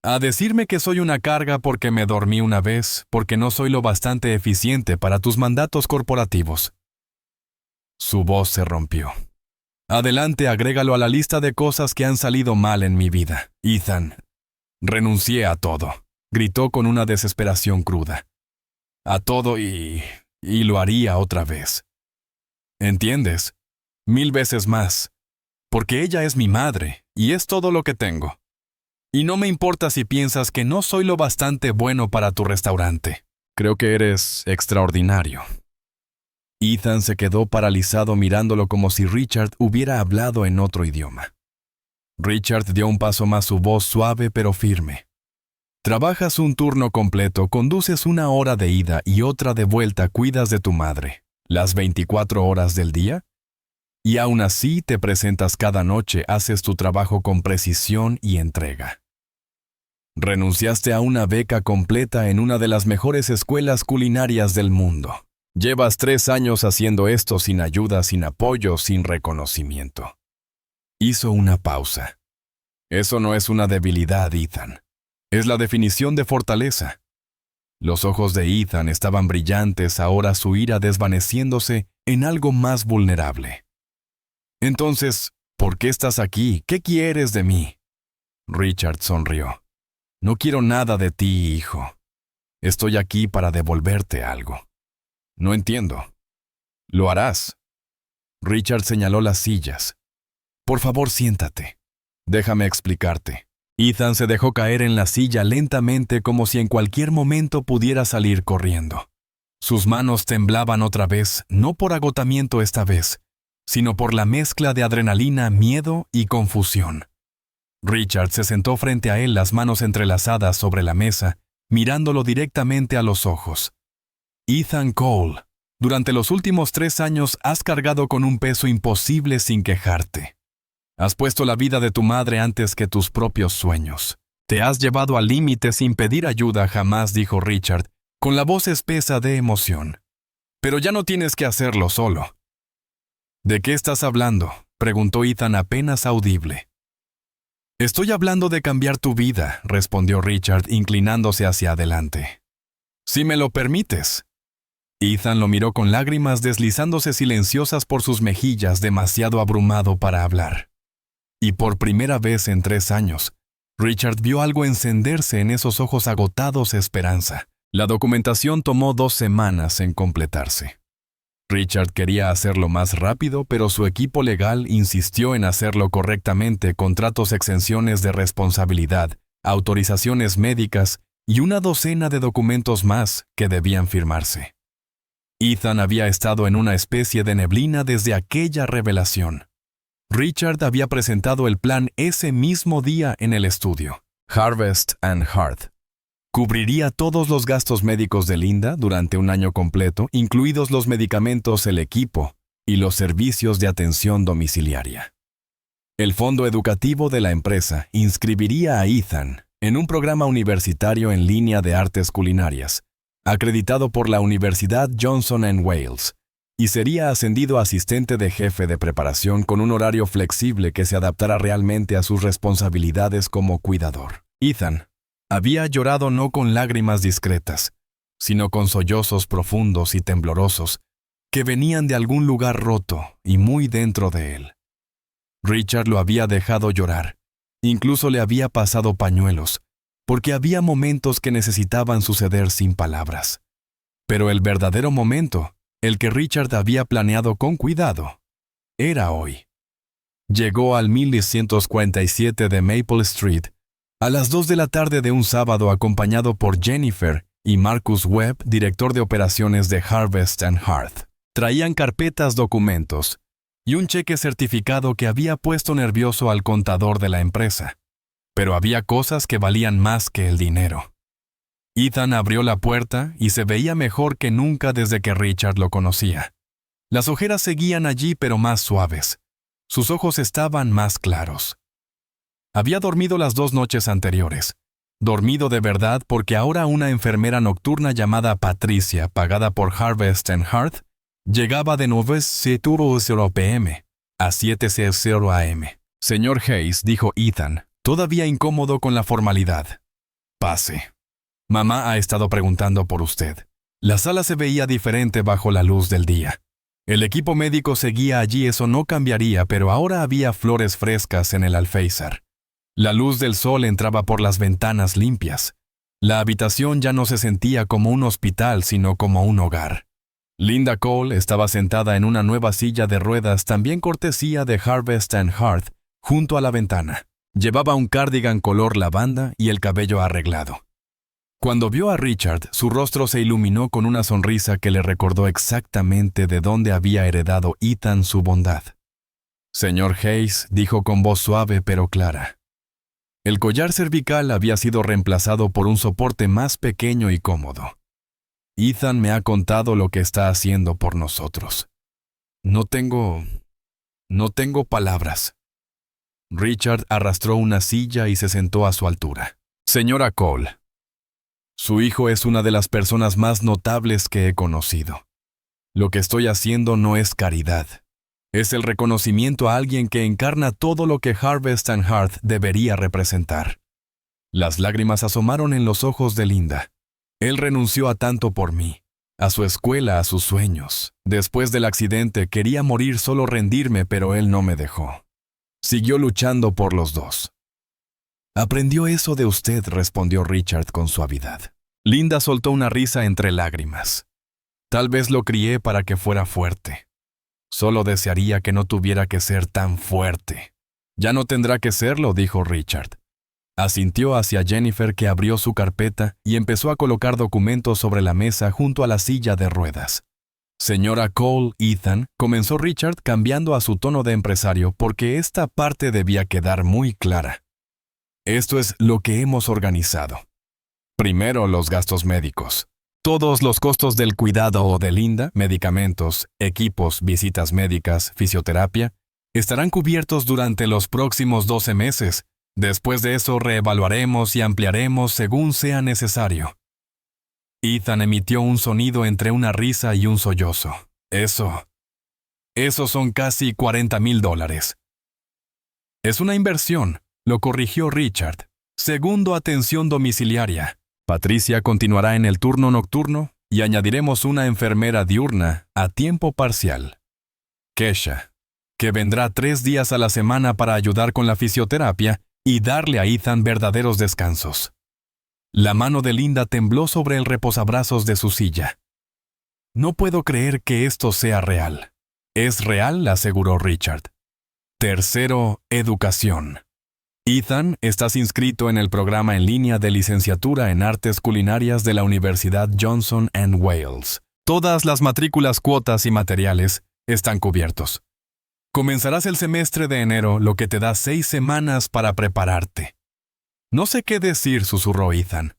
¿A decirme que soy una carga porque me dormí una vez, porque no soy lo bastante eficiente para tus mandatos corporativos? Su voz se rompió. Adelante, agrégalo a la lista de cosas que han salido mal en mi vida, Ethan. Renuncié a todo, gritó con una desesperación cruda. A todo y lo haría otra vez. ¿Entiendes? 1000 veces más. Porque ella es mi madre, y es todo lo que tengo. Y no me importa si piensas que no soy lo bastante bueno para tu restaurante. Creo que eres extraordinario. Ethan se quedó paralizado mirándolo como si Richard hubiera hablado en otro idioma. Richard dio un paso más, su voz suave pero firme. Trabajas un turno completo, conduces 1 hora de ida y otra de vuelta, cuidas de tu madre, las 24 horas del día. Y aún así te presentas cada noche, haces tu trabajo con precisión y entrega. Renunciaste a una beca completa en una de las mejores escuelas culinarias del mundo. Llevas 3 años haciendo esto sin ayuda, sin apoyo, sin reconocimiento. Hizo una pausa. Eso no es una debilidad, Ethan. Es la definición de fortaleza. Los ojos de Ethan estaban brillantes, ahora su ira desvaneciéndose en algo más vulnerable. Entonces, ¿por qué estás aquí? ¿Qué quieres de mí? Richard sonrió. No quiero nada de ti, hijo. Estoy aquí para devolverte algo. No entiendo. Lo harás. Richard señaló las sillas. Por favor, siéntate. Déjame explicarte. Ethan se dejó caer en la silla lentamente, como si en cualquier momento pudiera salir corriendo. Sus manos temblaban otra vez, no por agotamiento esta vez, sino por la mezcla de adrenalina, miedo y confusión. Richard se sentó frente a él, las manos entrelazadas sobre la mesa, mirándolo directamente a los ojos. Ethan Cole, durante los últimos 3 años has cargado con un peso imposible sin quejarte. Has puesto la vida de tu madre antes que tus propios sueños. Te has llevado al límite sin pedir ayuda jamás, dijo Richard, con la voz espesa de emoción. Pero ya no tienes que hacerlo solo. ¿De qué estás hablando?, preguntó Ethan apenas audible. Estoy hablando de cambiar tu vida, respondió Richard, inclinándose hacia adelante. Si me lo permites. Ethan lo miró con lágrimas deslizándose silenciosas por sus mejillas, demasiado abrumado para hablar. Y por primera vez en 3 años, Richard vio algo encenderse en esos ojos agotados de esperanza. La documentación tomó 2 semanas en completarse. Richard quería hacerlo más rápido, pero su equipo legal insistió en hacerlo correctamente: contratos, exenciones de responsabilidad, autorizaciones médicas y una docena de documentos más que debían firmarse. Ethan había estado en una especie de neblina desde aquella revelación. Richard había presentado el plan ese mismo día en el estudio. Harvest and Hearth cubriría todos los gastos médicos de Linda durante 1 año completo, incluidos los medicamentos, el equipo y los servicios de atención domiciliaria. El fondo educativo de la empresa inscribiría a Ethan en un programa universitario en línea de artes culinarias, acreditado por la Universidad Johnson & Wales, y sería ascendido a asistente de jefe de preparación con un horario flexible que se adaptara realmente a sus responsabilidades como cuidador. Ethan había llorado no con lágrimas discretas, sino con sollozos profundos y temblorosos que venían de algún lugar roto y muy dentro de él. Richard lo había dejado llorar, incluso le había pasado pañuelos, porque había momentos que necesitaban suceder sin palabras. Pero el verdadero momento, el que Richard había planeado con cuidado, era hoy. Llegó al 1147 de Maple Street a las 2 de la tarde de un sábado, acompañado por Jennifer y Marcus Webb, director de operaciones de Harvest and Hearth. Traían carpetas, documentos y un cheque certificado que había puesto nervioso al contador de la empresa. Pero había cosas que valían más que el dinero. Ethan abrió la puerta y se veía mejor que nunca desde que Richard lo conocía. Las ojeras seguían allí, pero más suaves. Sus ojos estaban más claros. Había dormido las 2 noches anteriores. Dormido de verdad, porque ahora una enfermera nocturna llamada Patricia, pagada por Harvest and Hearth, llegaba de 9:00 p.m. a 7:00 a.m. Señor Hayes, dijo Ethan, todavía incómodo con la formalidad. Pase. Mamá ha estado preguntando por usted. La sala se veía diferente bajo la luz del día. El equipo médico seguía allí, eso no cambiaría, pero ahora había flores frescas en el alféizar. La luz del sol entraba por las ventanas limpias. La habitación ya no se sentía como un hospital, sino como un hogar. Linda Cole estaba sentada en una nueva silla de ruedas, también cortesía de Harvest and Hearth, junto a la ventana. Llevaba un cardigan color lavanda y el cabello arreglado. Cuando vio a Richard, su rostro se iluminó con una sonrisa que le recordó exactamente de dónde había heredado Ethan su bondad. Señor Hayes, dijo con voz suave pero clara. El collar cervical había sido reemplazado por un soporte más pequeño y cómodo. Ethan me ha contado lo que está haciendo por nosotros. No tengo palabras. Richard arrastró una silla y se sentó a su altura. Señora Cole, su hijo es una de las personas más notables que he conocido. Lo que estoy haciendo no es caridad. Es el reconocimiento a alguien que encarna todo lo que Harvest and Hearth debería representar. Las lágrimas asomaron en los ojos de Linda. Él renunció a tanto por mí, a su escuela, a sus sueños. Después del accidente quería morir, solo rendirme, pero él no me dejó. Siguió luchando por los dos. Aprendió eso de usted, respondió Richard con suavidad. Linda soltó una risa entre lágrimas. Tal vez lo crié para que fuera fuerte. Solo desearía que no tuviera que ser tan fuerte. Ya no tendrá que serlo, dijo Richard. Asintió hacia Jennifer, que abrió su carpeta y empezó a colocar documentos sobre la mesa junto a la silla de ruedas. Señora Cole, Ethan, comenzó Richard cambiando a su tono de empresario porque esta parte debía quedar muy clara. Esto es lo que hemos organizado. Primero, los gastos médicos. Todos los costos del cuidado de Linda, medicamentos, equipos, visitas médicas, fisioterapia, estarán cubiertos durante los próximos 12 meses. Después de eso reevaluaremos y ampliaremos según sea necesario. Ethan emitió un sonido entre una risa y un sollozo. Eso son casi $40,000. Es una inversión, lo corrigió Richard. Segundo, atención domiciliaria. Patricia continuará en el turno nocturno y añadiremos una enfermera diurna a tiempo parcial. Kesha, que vendrá 3 días a la semana para ayudar con la fisioterapia y darle a Ethan verdaderos descansos. La mano de Linda tembló sobre el reposabrazos de su silla. No puedo creer que esto sea real. Es real, aseguró Richard. Tercero, educación. Ethan, estás inscrito en el programa en línea de licenciatura en Artes Culinarias de la Universidad Johnson & Wales. Todas las matrículas, cuotas y materiales están cubiertos. Comenzarás el semestre de enero, lo que te da 6 semanas para prepararte. No sé qué decir, susurró Ethan.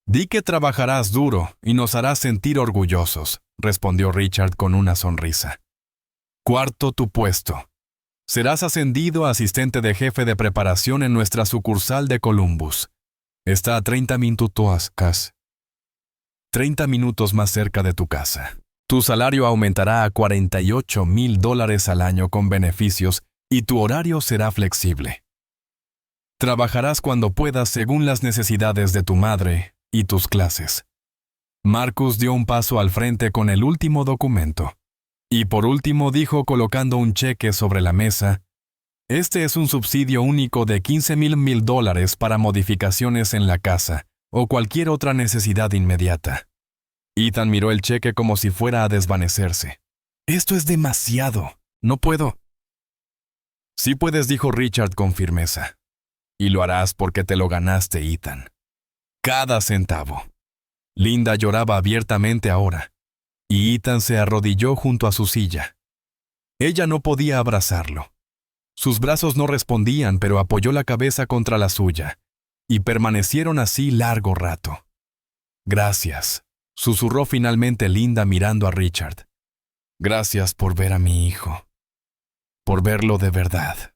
Di que trabajarás duro y nos harás sentir orgullosos, respondió Richard con una sonrisa. Cuarto, tu puesto. Serás ascendido a asistente de jefe de preparación en nuestra sucursal de Columbus. Está a 30 minutos más cerca de tu casa. Tu salario aumentará a $48,000 al año con beneficios y tu horario será flexible. Trabajarás cuando puedas según las necesidades de tu madre y tus clases. Marcus dio un paso al frente con el último documento. Y por último dijo colocando un cheque sobre la mesa, este es un subsidio único de $15,000 para modificaciones en la casa o cualquier otra necesidad inmediata. Ethan miró el cheque como si fuera a desvanecerse. Esto es demasiado. No puedo. Sí puedes, dijo Richard con firmeza. Y lo harás porque te lo ganaste, Ethan. Cada centavo. Linda lloraba abiertamente ahora. Y Ethan se arrodilló junto a su silla. Ella no podía abrazarlo. Sus brazos no respondían, pero apoyó la cabeza contra la suya, y permanecieron así largo rato. Gracias, susurró finalmente Linda mirando a Richard. Gracias por ver a mi hijo. Por verlo de verdad.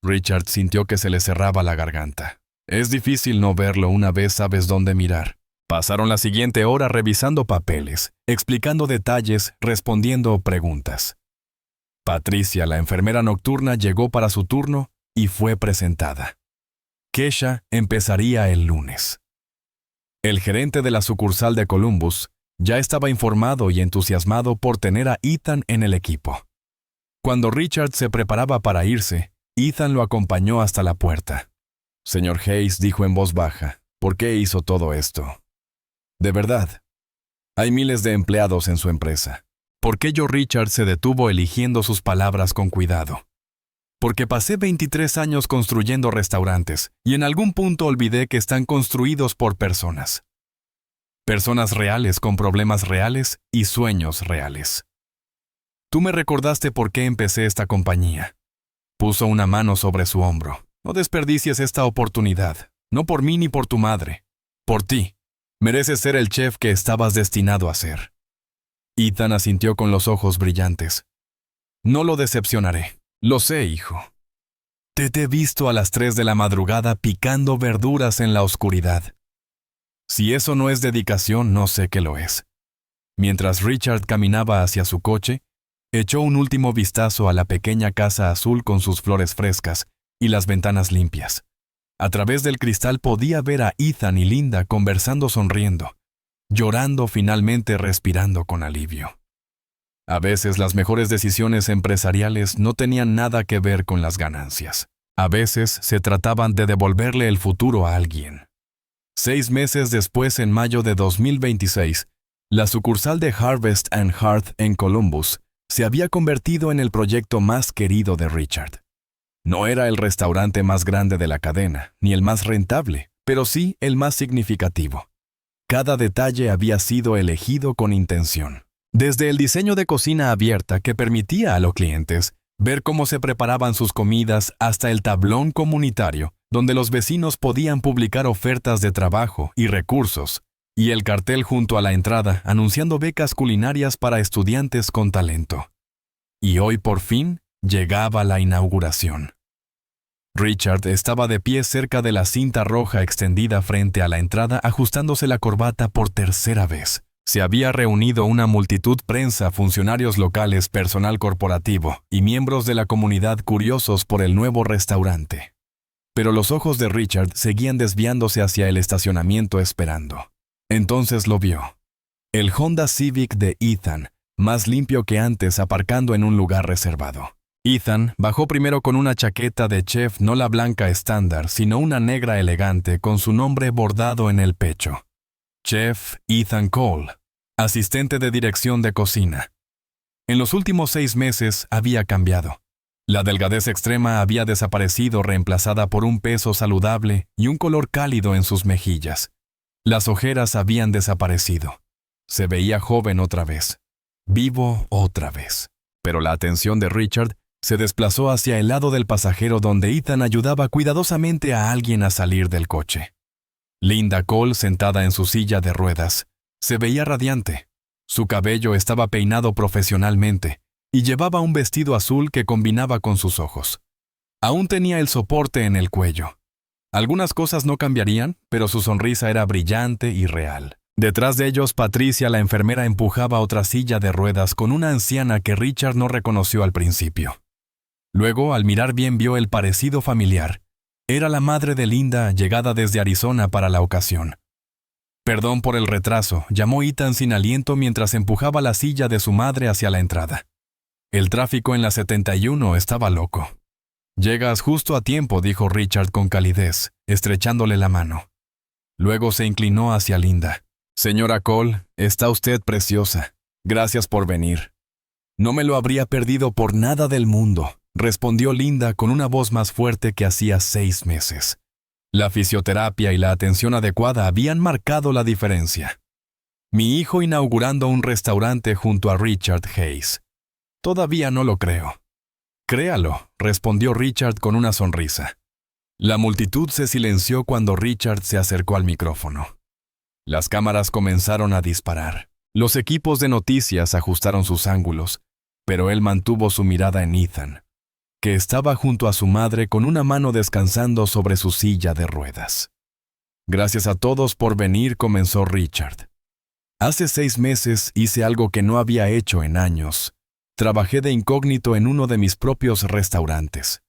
Richard sintió que se le cerraba la garganta. Es difícil no verlo una vez sabes dónde mirar. Pasaron la siguiente hora revisando papeles, explicando detalles, respondiendo preguntas. Patricia, la enfermera nocturna, llegó para su turno y fue presentada. Kesha empezaría el lunes. El gerente de la sucursal de Columbus ya estaba informado y entusiasmado por tener a Ethan en el equipo. Cuando Richard se preparaba para irse, Ethan lo acompañó hasta la puerta. Señor Hayes, dijo en voz baja, ¿por qué hizo todo esto? De verdad, hay miles de empleados en su empresa. ¿Por qué Richard se detuvo eligiendo sus palabras con cuidado? Porque pasé 23 años construyendo restaurantes y en algún punto olvidé que están construidos por personas. Personas reales con problemas reales y sueños reales. Tú me recordaste por qué empecé esta compañía. Puso una mano sobre su hombro. No desperdicies esta oportunidad. No por mí ni por tu madre. Por ti. Mereces ser el chef que estabas destinado a ser. Ethan asintió con los ojos brillantes. No lo decepcionaré. Lo sé, hijo. Te he visto a las 3 de la madrugada picando verduras en la oscuridad. Si eso no es dedicación, no sé qué lo es. Mientras Richard caminaba hacia su coche, echó un último vistazo a la pequeña casa azul con sus flores frescas y las ventanas limpias. A través del cristal podía ver a Ethan y Linda conversando sonriendo, llorando finalmente respirando con alivio. A veces las mejores decisiones empresariales no tenían nada que ver con las ganancias. A veces se trataban de devolverle el futuro a alguien. 6 meses después, en mayo de 2026, la sucursal de Harvest and Hearth en Columbus se había convertido en el proyecto más querido de Richard. No era el restaurante más grande de la cadena, ni el más rentable, pero sí el más significativo. Cada detalle había sido elegido con intención. Desde el diseño de cocina abierta que permitía a los clientes ver cómo se preparaban sus comidas hasta el tablón comunitario, donde los vecinos podían publicar ofertas de trabajo y recursos, y el cartel junto a la entrada anunciando becas culinarias para estudiantes con talento. Y hoy por fin llegaba la inauguración. Richard estaba de pie cerca de la cinta roja extendida frente a la entrada ajustándose la corbata por tercera vez. Se había reunido una multitud prensa, funcionarios locales, personal corporativo y miembros de la comunidad curiosos por el nuevo restaurante. Pero los ojos de Richard seguían desviándose hacia el estacionamiento esperando. Entonces lo vio. El Honda Civic de Ethan, más limpio que antes, aparcando en un lugar reservado. Ethan bajó primero con una chaqueta de chef, no la blanca estándar, sino una negra elegante con su nombre bordado en el pecho. Chef Ethan Cole, asistente de dirección de cocina. En los últimos 6 meses había cambiado. La delgadez extrema había desaparecido, reemplazada por un peso saludable y un color cálido en sus mejillas. Las ojeras habían desaparecido. Se veía joven otra vez, vivo otra vez. Pero la atención de Richard se desplazó hacia el lado del pasajero donde Ethan ayudaba cuidadosamente a alguien a salir del coche. Linda Cole, sentada en su silla de ruedas, se veía radiante. Su cabello estaba peinado profesionalmente y llevaba un vestido azul que combinaba con sus ojos. Aún tenía el soporte en el cuello. Algunas cosas no cambiarían, pero su sonrisa era brillante y real. Detrás de ellos, Patricia, la enfermera, empujaba otra silla de ruedas con una anciana que Richard no reconoció al principio. Luego, al mirar bien, vio el parecido familiar. Era la madre de Linda, llegada desde Arizona para la ocasión. Perdón por el retraso, llamó Ethan sin aliento mientras empujaba la silla de su madre hacia la entrada. El tráfico en la 71 estaba loco. Llegas justo a tiempo, dijo Richard con calidez, estrechándole la mano. Luego se inclinó hacia Linda. Señora Cole, está usted preciosa. Gracias por venir. No me lo habría perdido por nada del mundo, respondió Linda con una voz más fuerte que hacía 6 meses. La fisioterapia y la atención adecuada habían marcado la diferencia. Mi hijo inaugurando un restaurante junto a Richard Hayes. Todavía no lo creo. Créalo, respondió Richard con una sonrisa. La multitud se silenció cuando Richard se acercó al micrófono. Las cámaras comenzaron a disparar. Los equipos de noticias ajustaron sus ángulos, pero él mantuvo su mirada en Ethan, que estaba junto a su madre con una mano descansando sobre su silla de ruedas. Gracias a todos por venir, comenzó Richard. Hace 6 meses hice algo que no había hecho en años. Trabajé de incógnito en uno de mis propios restaurantes.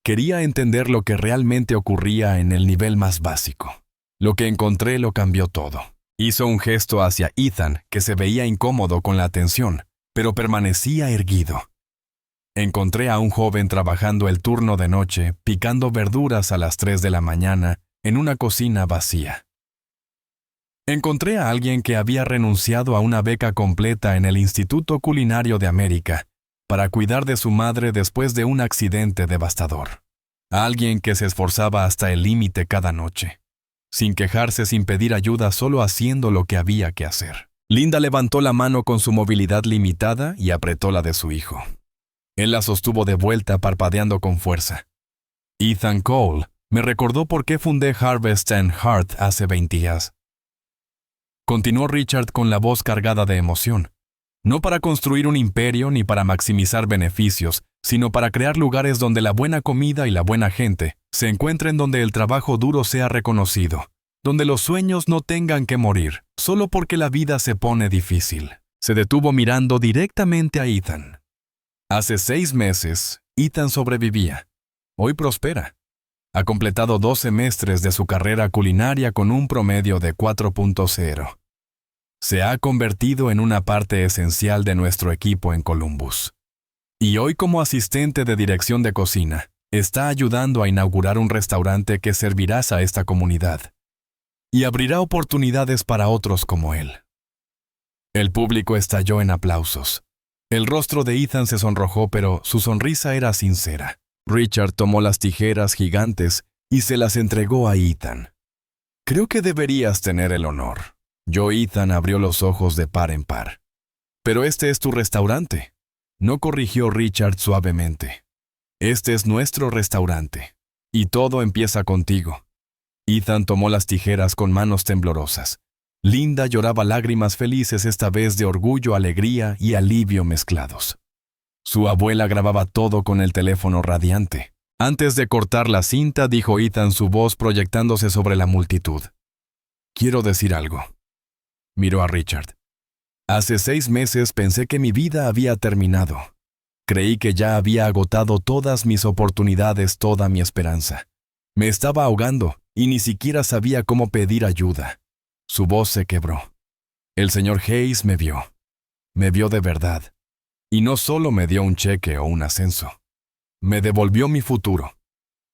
Quería entender lo que realmente ocurría en el nivel más básico. Lo que encontré lo cambió todo. Hizo un gesto hacia Ethan, que se veía incómodo con la atención, pero permanecía erguido. Encontré a un joven trabajando el turno de noche, picando verduras a las 3 de la mañana, en una cocina vacía. Encontré a alguien que había renunciado a una beca completa en el Instituto Culinario de América para cuidar de su madre después de un accidente devastador. A alguien que se esforzaba hasta el límite cada noche. sin quejarse, sin pedir ayuda, solo haciendo lo que había que hacer. Linda levantó la mano con su movilidad limitada y apretó la de su hijo. Él la sostuvo de vuelta, parpadeando con fuerza. Ethan Cole me recordó por qué fundé Harvest and Heart hace 20 días. Continuó Richard con la voz cargada de emoción. No para construir un imperio ni para maximizar beneficios, sino para crear lugares donde la buena comida y la buena gente se encuentren, donde el trabajo duro sea reconocido, donde los sueños no tengan que morir, solo porque la vida se pone difícil. Se detuvo mirando directamente a Ethan. Hace 6 meses, Ethan sobrevivía. Hoy prospera. Ha completado 2 semestres de su carrera culinaria con un promedio de 4.0. Se ha convertido en una parte esencial de nuestro equipo en Columbus. Y hoy, como asistente de dirección de cocina, está ayudando a inaugurar un restaurante que servirá a esta comunidad y abrirá oportunidades para otros como él. El público estalló en aplausos. El rostro de Ethan se sonrojó, pero su sonrisa era sincera. Richard tomó las tijeras gigantes y se las entregó a Ethan. Creo que deberías tener el honor. Ethan abrió los ojos de par en par. Pero este es tu restaurante. No, corrigió Richard suavemente. Este es nuestro restaurante. Y todo empieza contigo. Ethan tomó las tijeras con manos temblorosas. Linda lloraba lágrimas felices, esta vez de orgullo, alegría y alivio mezclados. Su abuela grababa todo con el teléfono radiante. Antes de cortar la cinta, dijo Ethan, su voz proyectándose sobre la multitud. Quiero decir algo. Miró a Richard. Hace 6 meses pensé que mi vida había terminado. Creí que ya había agotado todas mis oportunidades, toda mi esperanza. Me estaba ahogando y ni siquiera sabía cómo pedir ayuda. Su voz se quebró. El señor Hayes me vio. Me vio de verdad. Y no solo me dio un cheque o un ascenso. Me devolvió mi futuro.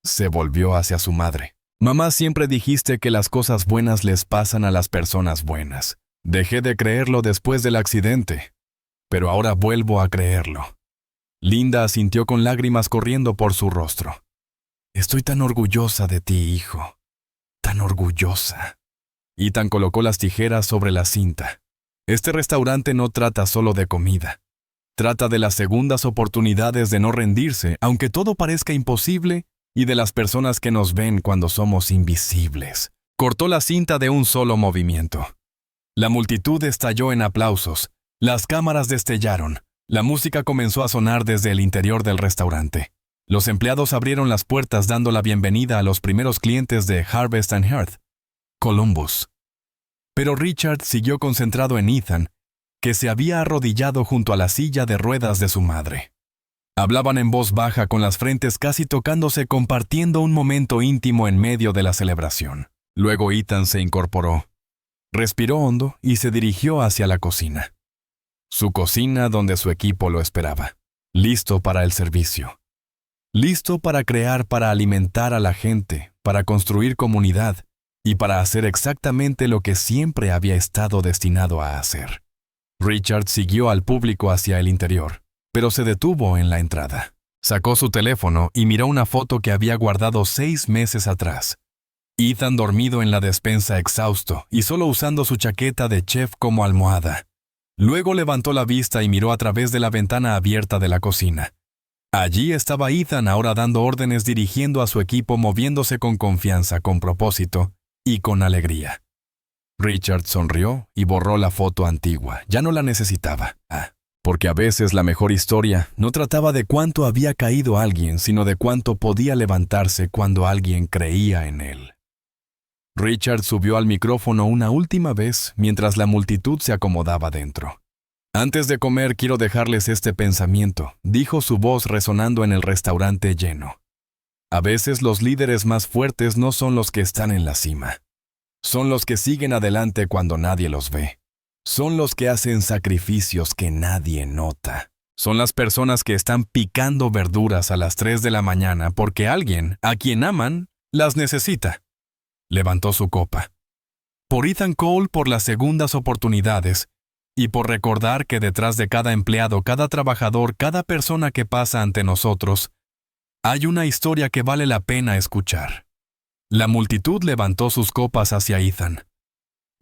Se volvió hacia su madre. Mamá, siempre dijiste que las cosas buenas les pasan a las personas buenas. Dejé de creerlo después del accidente, pero ahora vuelvo a creerlo. Linda asintió con lágrimas corriendo por su rostro. Estoy tan orgullosa de ti, hijo. Tan orgullosa. Ethan colocó las tijeras sobre la cinta. Este restaurante no trata solo de comida. Trata de las segundas oportunidades, de no rendirse, aunque todo parezca imposible, y de las personas que nos ven cuando somos invisibles. Cortó la cinta de un solo movimiento. La multitud estalló en aplausos. Las cámaras destellaron. La música comenzó a sonar desde el interior del restaurante. Los empleados abrieron las puertas dando la bienvenida a los primeros clientes de Harvest and Heart, Columbus. Pero Richard siguió concentrado en Ethan, que se había arrodillado junto a la silla de ruedas de su madre. Hablaban en voz baja, con las frentes casi tocándose, compartiendo un momento íntimo en medio de la celebración. Luego Ethan se incorporó. Respiró hondo y se dirigió hacia la cocina. Su cocina, donde su equipo lo esperaba. Listo para el servicio. Listo para crear, para alimentar a la gente, para construir comunidad y para hacer exactamente lo que siempre había estado destinado a hacer. Richard siguió al público hacia el interior, pero se detuvo en la entrada. Sacó su teléfono y miró una foto que había guardado 6 meses atrás. Ethan dormido en la despensa, exhausto y solo usando su chaqueta de chef como almohada. Luego levantó la vista y miró a través de la ventana abierta de la cocina. Allí estaba Ethan, ahora dando órdenes, dirigiendo a su equipo, moviéndose con confianza, con propósito y con alegría. Richard sonrió y borró la foto antigua. Ya no la necesitaba. Porque a veces la mejor historia no trataba de cuánto había caído alguien, sino de cuánto podía levantarse cuando alguien creía en él. Richard subió al micrófono una última vez mientras la multitud se acomodaba dentro. Antes de comer quiero dejarles este pensamiento, dijo, su voz resonando en el restaurante lleno. A veces los líderes más fuertes no son los que están en la cima. Son los que siguen adelante cuando nadie los ve. Son los que hacen sacrificios que nadie nota. Son las personas que están picando verduras a las 3 de la mañana porque alguien, a quien aman, las necesita. Levantó su copa. Por Ethan Cole, por las segundas oportunidades, y por recordar que detrás de cada empleado, cada trabajador, cada persona que pasa ante nosotros, hay una historia que vale la pena escuchar. La multitud levantó sus copas hacia Ethan.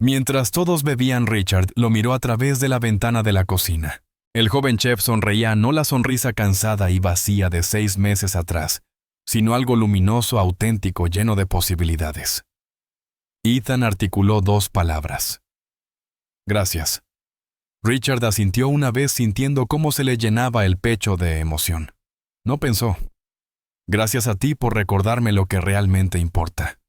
Mientras todos bebían, Richard lo miró a través de la ventana de la cocina. El joven chef sonreía, no la sonrisa cansada y vacía de 6 meses atrás, sino algo luminoso, auténtico, lleno de posibilidades. Ethan articuló 2 palabras. Gracias. Richard asintió una vez, sintiendo cómo se le llenaba el pecho de emoción. No pensó. Gracias a ti por recordarme lo que realmente importa.